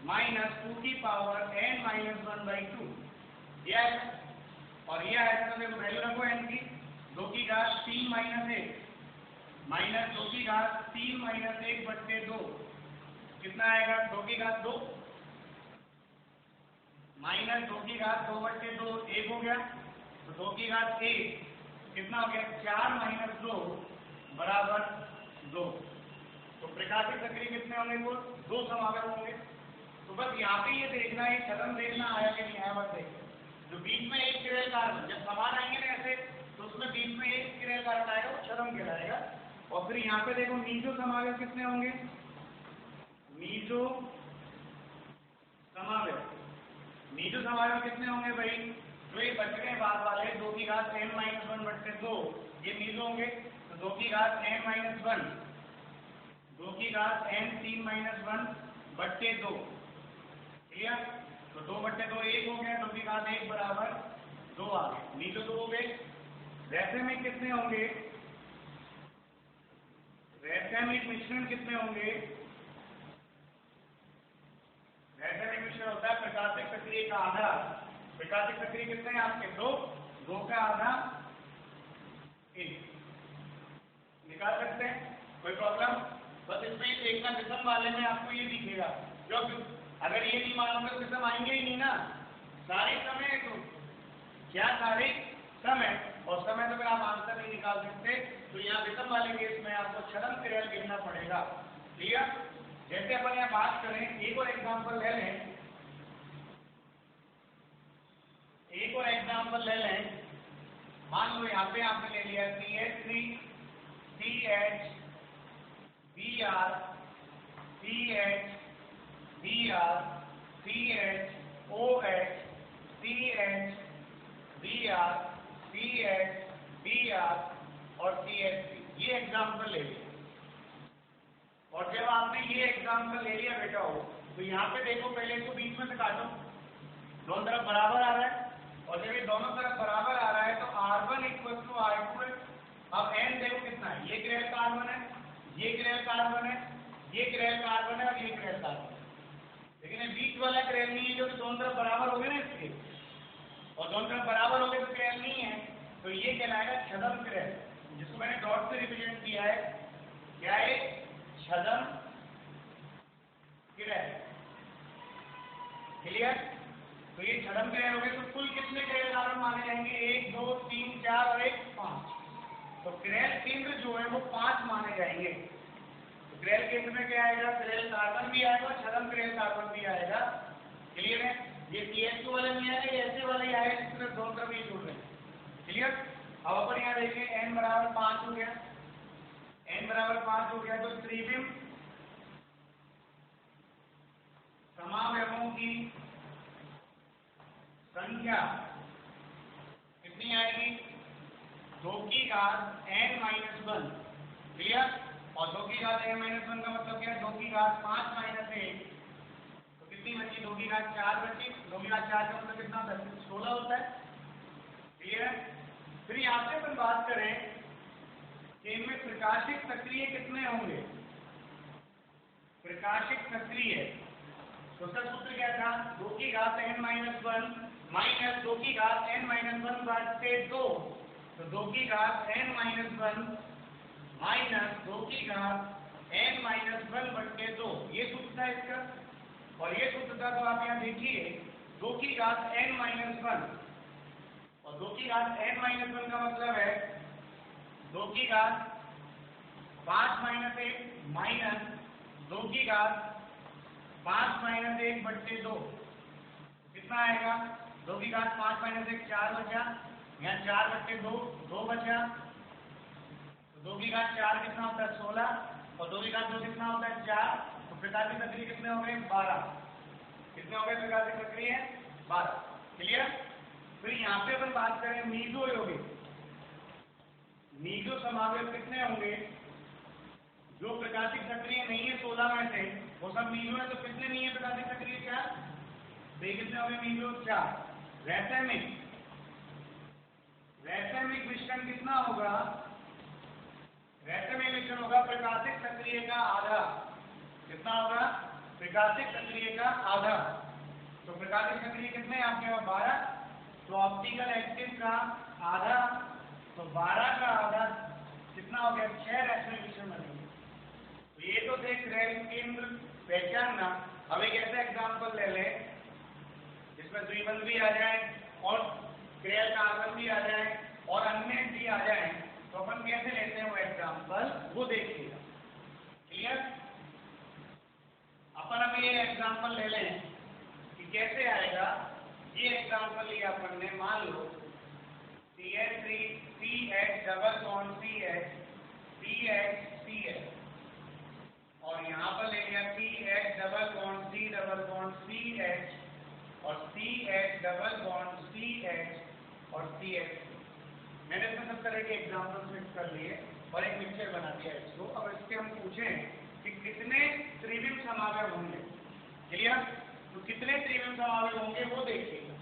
माइनस 2 की पावर n-1/2। ये आएगा, और ये आएगा तो देखो वैल्यू रखो n की, 2 की घात 3 - 1 माइनस 2 की घात 3 - 1/2 कितना कितना आएगा 2 की घात 2 माइनस 2 की घात 2/2 1 हो गया, तो 2 की घात 1 कितना हो गया 4 माइनस 2 बराबर 2। तो प्रकाशिक सक्रिय कितने होंगे कुल 2 समावेश होंगे। तो बस यहाँ पे ये देखना है छदम देखना आया कि नहीं आया, बस देखना जो बीच में एक किरेल कार्बन जब समान आएंगे ना ऐसे तो उसमें बीच में एक किरेल कार्बन आएगा वो छदम कहलाएगा। और फिर यहाँ पे देखो मीजो समावेश कितने होंगे, मीजो समावेश कितने होंगे भाई, जो ये बच गए बाद वाले 2 की घात n-1/2 ये मीजो होंगे। तो 2 की घात n-1 2 की घात n3-1/2 क्लियर। तो 2/2 1 हो गया, 2 की घात 1 बराबर 2 आ गए, मीजो 2 हो गए। रैसेमिक कितने होंगे, रैसेमिक मिश्रण कितने होंगे, रैसेमिक मिश्रण होता है प्रकाशिक सक्रिय का आधा। प्रकाशिक सक्रिय कितने हैं आपके 2 का आधा 1 निकाल सकते हैं, कोई प्रॉब्लम। बस इसमें देखना विषम वाले में आपको ये दिखेगा, क्योंकि अगर ये नहीं मालूम तो विषम आएंगे ही नहीं ना, सारे समय तो क्या सारे समय और समय तो अगर आप आंसर नहीं निकाल सकते तो यहाँ विषम वाले केस में आपको छदम क्रिया गिनना पड़ेगा। क्लियर। जैसे अपन यहाँ बात करें एक और एग्जांपल ले लें, एक और एग्जांपल ले लें। मान लो यहाँ पे आपने ले लिया CH3 CH Br CH Br CH OH CH Br CH Br और CH3 ये एग्जांपल ले लिया। और जब आपने ये एग्जांपल ले लिया बेटा हो तो यहाँ पे देखो पहले इसको बीच में से काटो, दोनों तरफ बराबर आ रहा है, और जब ये दोनों तरफ बराबर आ रहा है तो R1 = R2 है। अब N देखो कितना है, ये किरेल कार्बन है, ये किरेल कार्बन है, ये किरेल कार्बन है और ये किरेल कार्बन है, लेकिन ये बीच वाला किरेल नहीं है जो कि दोनों तरफ बराबर हो गए ना इसके, और दोनों तरफ बराबर हो गए तो किरेल नहीं है, तो ये कहलाएगा छदम किरेल, जिसको मैंने डॉट से रिप्रेजेंट किया है। क्या है छदम किरेल, क्लियर। तो ये छदम किरेल हो गए, तो कुल कितने किरेल कार्बन माने जाएंगे 1 2 3 4 और 1 5। तो किरेल केंद्र जो है वो 5 माने जाएंगे। तो किरेल केंद्र में क्या आएगा, किरेल कार्बन भी आएगा, छदम किरेल कार्बन भी आएगा। क्लियर है। ये CH2 वाला नहीं आएगा, ये ऐसे वाला ही आएगा जिसमें दोनों तरफ ये जुड़ रहे हैं। क्लियर। अब अपन यहाँ देखिए n बराबर 5 हो गया, n बराबर 5 हो गया, तो त्रिविम समावयवों की संख्या कितनी आएगी 2 की घात n-1। क्लियर। और 2 की घात n-1 का मतलब क्या है 2 की घात 5 - 1, तो कितनी बची 2 की घात 4 बची। 2 की घात 4 का मतलब कितना होता है 16 होता है। क्लियर। फिर यहाँ से अपन बात करें कि इनमें प्रकाशिक सक्रिय कितने होंगे, प्रकाशिक सक्रिय तो उसका सूत्र क्या था 2 की घात n-1 माइनस 2 की घात n-1/2, तो 2 की घात n-1 माइनस 2 की घात n-1/2 ये सूत्र था इसका। और ये सूत्र था तो आप यहाँ देखिए 2 की घात n-1 और 2 की घात n-1 का मतलब है 2 की घात 5 - 1 माइनस 2 की घात 5 - 1/2 कितना आएगा 2 की घात 5 - 1 4 बचा, यहाँ 4/2 2 बचा, तो 2 की घात 4 कितना होता है 16 और 2 की घात 2 कितना होता है 4। तो प्रकाशिक सक्रिय कितने हो गए 12, कितने हो गए प्रकाशिक सक्रिय 12। क्लियर। फिर यहाँ पे अपन बात करें मीजो यौगिक, मीजो समावेश कितने होंगे, जो प्रकाशिक सक्रिय नहीं है 16 में से वो सब मीजो है, तो कितने नहीं है प्रकाशिक सक्रिय 4, तो ये कितने हो गए मीजो 4। रैसेमिक, रैसेमिक मिश्रण कितना होगा, रैसेमिक मिश्रण होगा प्रकाशिक सक्रिय का आधा, कितना होगा प्रकाशिक सक्रिय का आधा। तो प्रकाशिक सक्रिय कितने आपके पास 12, तो ऑप्टिकल एक्टिव का आधा, तो 12 का आधा कितना हो गया 6 रैसेमिक मिश्रण बनेंगे। तो ये तो थे किरेल केंद्र पहचानना। अब एक ऐसा एग्जाम्पल ले लें जिसमें द्विबंध भी आ जाए और क्रियल कार्बन भी आ जाए और अन्य भी आ जाए, तो अपन कैसे लेते हैं वो एग्जाम्पल, वो देखिएगा। क्लियर? अपन अब ये एग्जाम्पल ले लें कि कैसे आएगा। ये एग्जाम्पल लिया अपन ने, मान लो CH3 CH double bond CH CH CH, और यहाँ पर ले लिया CH double bond C double bond CH और CH डबल बॉन्ड CH और CH। मैंने इसमें सब तरह के एग्जाम्पल्स मिक्स कर लिए और एक मिक्सचर बना दिया इसको। अब इसके हम पूछें कि कितने त्रिविम समावयव होंगे। क्लियर? तो कितने त्रिविम समावयव होंगे वो देखिएगा।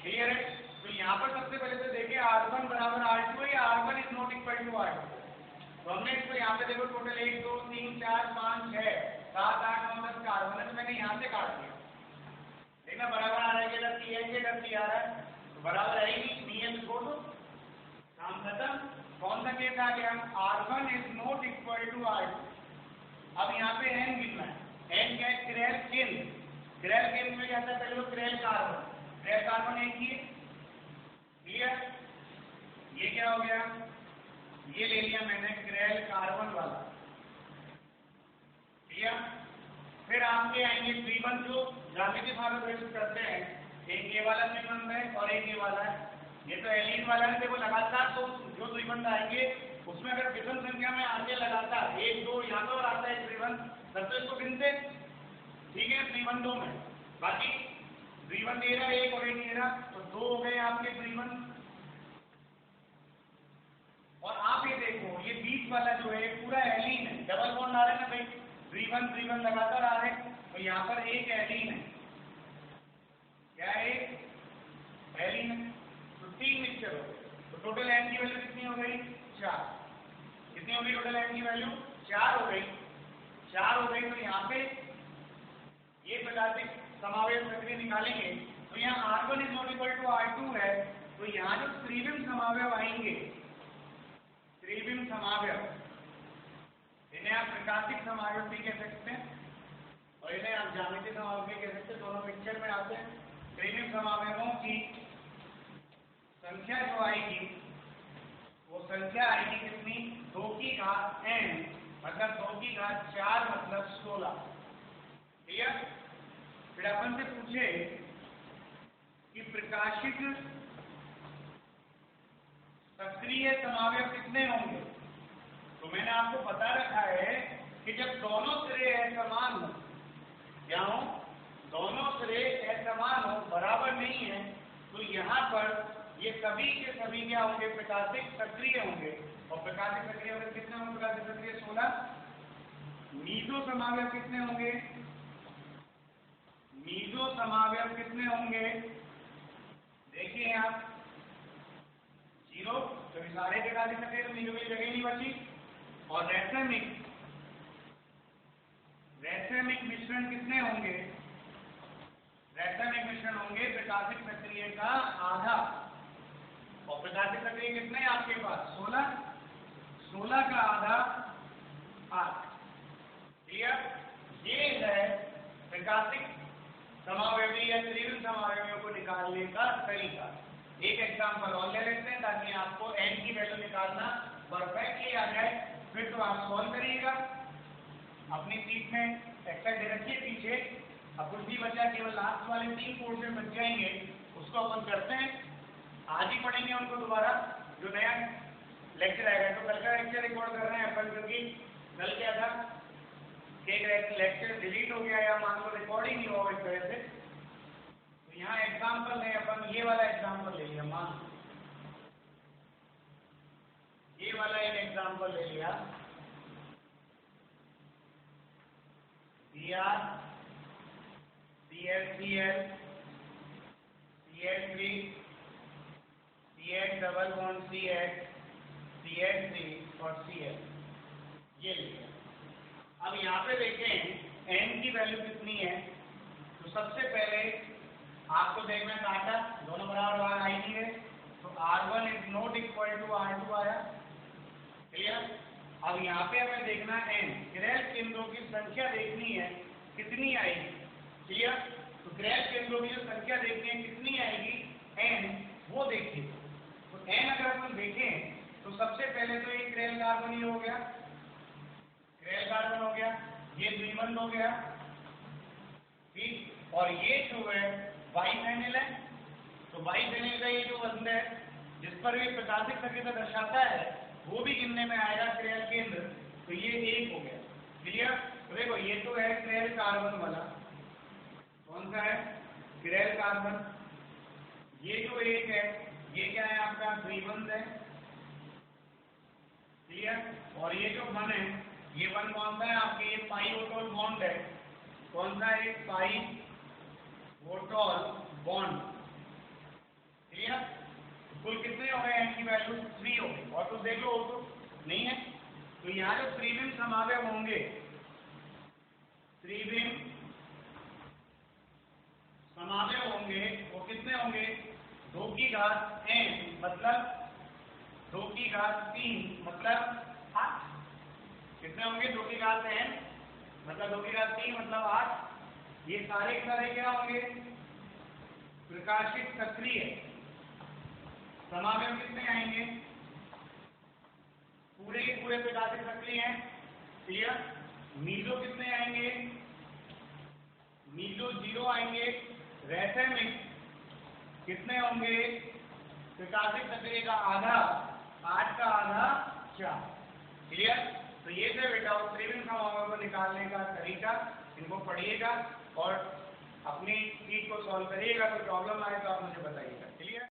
क्लियर है? तो यहाँ पर सबसे पहले तो देखिए R1 बराबर R2 है या R1 is not equal to R2। तो हमने इसको यहाँ पे देखो टोटल 1 2 3 4 5 6 7 8 9 10 कार्बन है, तो मैंने यहाँ से काट दिया। देखना बराबर आ रहा है कि इधर CH के इधर C आ रहा है, तो बराबर है ही नहीं, नियम छोड़ो, काम खत्म। कौन सा केस आ गया? R1 is not equal to R2। अब यहाँ पे N गिनना है। N क्या है? क्रियल केंद्र। क्रियल केंद्र में क्या था? पहले तो क्रियल कार्बन, क्रियल कार्बन एक ही है। क्लियर? ये क्या हो गया? ये ले लिया मैंने क्रियल कार्बन वाला। क्लियर? फिर आपके आएंगे द्विबंध जो ज्यामितीय भाग में प्रयुक्त करते हैं। एक ये वाला द्विबंध है और एक ये वाला है। ये तो एलीन वाला है, देखो लगातार तो जो द्विबंध आएंगे उसमें अगर विषम संख्या में आगे लगातार 1 2 यहाँ पर आता है द्विबंध, तब तो इसको गिनते। ठीक है? द्विबंधों में बाकी द्विबंध ये रहा एक और एक ये रहा, तो 2 हो गए आपके द्विबंध। और आप ये देखो ये बीच वाला जो है पूरा एलीन है, डबल बॉन्ड आ रहे हैं ना भाई, द्विबंध द्विबंध लगातार आ रहे हैं, तो यहाँ पर एक एलीन है। क्या है? एलीन है। तो 3 मिक्सचर हो गए, तो टोटल एन की वैल्यू कितनी हो गई? 4। कितनी हो गई टोटल एन की वैल्यू? 4 हो गई। 4 हो गई, तो यहाँ पे ये प्रजातिक समावयव सक्रिय निकालेंगे, तो यहाँ R1 is not equal to R2 है, तो यहाँ जो त्रिविम समावयव आएंगे, त्रिविम समावयव, इन्हें आप प्रकाशिक समावयव भी कह सकते हैं और इन्हें आप ज्यामितीय समावयव भी कह सकते हैं, दोनों मिक्सचर में आते हैं। त्रिविम समावयवों की संख्या जो आएगी वो संख्या आएगी कितनी? 2 की घात n, मतलब 2 की घात 4 मतलब 16। क्लियर? फिर अपन से पूछे कि प्रकाशिक सक्रिय समावयव कितने होंगे, तो मैंने आपको बता रखा है कि जब दोनों सिरे असमान हो, क्या हो? दोनों सिरे असमान हो, बराबर नहीं है, तो यहाँ पर ये सभी के सभी क्या होंगे? प्रकाशिक सक्रिय होंगे। और प्रकाशिक सक्रिय होंगे कितने होंगे? प्रकाशिक सक्रिय 16। मीजो समावयव कितने होंगे? मीजो समावयव कितने होंगे? देखिए आप 0, तो सारे प्रकाशिक सक्रिय तो मीजो की जगह नहीं बची। और रैसमिक मिश्रण कितने होंगे? रैसमिक मिश्रण होंगे प्रकाशिक सक्रिय का आधा। और प्रकाशिक सक्रिय कितने हैं आपके पास? 16। 16 का आधा 8। क्लियर? ये है प्रकाशिक समावयवी या त्रिविम समावयवियों को निकालने का तरीका। एक एग्जाम्पल और ले लेते हैं ताकि आपको n की वैल्यू निकालना परफेक्टली आ जाए। फिर तो आप सॉल्व करिएगा अपनी सीट में, एक्सरसाइज दे रखिए पीछे। अब कुछ भी बचा, केवल लास्ट वाले 3 पोर्शन बच जाएंगे, उसको अपन करते हैं। आज ही पढ़ेंगे उनको दोबारा, जो नया लेक्चर आएगा। तो कल का लेक्चर रिकॉर्ड कर रहे हैं अपन, क्योंकि कल क्या था कि लेक्चर डिलीट हो गया या मान लो रिकॉर्डिंग नहीं हुआ इस तरह से। तो यहाँ एग्जाम्पल है, अपन ये वाला एग्जाम्पल ले लिया, मान लो ये वाला एक एग्जाम्पल ले लिया। Br ClCl CH3 CH double bond CH CH3 और Cl, ये लिया। अब यहाँ पे देखें n की वैल्यू कितनी है। तो सबसे पहले आपको देखना काटा, दोनों बराबर आई नहीं है, तो R1 is not equal to R2 आया। क्लियर? अब यहाँ पे हमें देखना n, क्रियल केंद्रों की संख्या देखनी है, पहले तो ये क्रेल कार्बन ही हो गया, क्रेल कार्बन हो गया, ये द्विबंध हो गया, ठीक। और ये जो है बाइफेनिल है, तो बाइफेनिल का ये जो बंध है जिस पर भी प्रकाशिक सक्रियता दर्शाता है वो भी गिनने में आएगा क्रेल केंद्र, तो ये एक हो गया। क्लियर? तो देखो ये तो है क्रेल कार्बन वाला, कौन सा है? Curl carbon. ये जो एक है ये क्या है आपका? द्विबंध है। क्लियर? और ये जो बंध है ये बंध कौन सा है आपके? ये पाई-ओ-टोल बॉन्ड है। कौन सा है? पाई-ओ-टोल बॉन्ड। क्लियर? कुल कितने हो गए एन की वैल्यू? 3 हो गई। और तो देख लो तो नहीं है, तो यहाँ जो त्रिविम समावयव होंगे, त्रिविम समावयव होंगे वो कितने होंगे? 2 की घात n मतलब 2 की घात 3 मतलब 8। कितने होंगे? 2 की घात n मतलब 2 की घात 3 मतलब 8। ये सारे के सारे क्या होंगे? प्रकाशिक सक्रिय समावयव कितने आएंगे? पूरे के पूरे प्रकाशिक सक्रिय हैं। क्लियर? मीजो कितने आएंगे? मीजो 0 आएंगे। रैसेमिक कितने होंगे? प्रकाशिक सक्रिय का आधा, 8 का आधा 4। क्लियर? तो ये थे बेटा उस त्रिविम समावयव को निकालने का तरीका, इनको पढ़िएगा और अपनी चीज को सॉल्व करिएगा। तो प्रॉब्लम आए तो आप मुझे बताइएगा। क्लियर?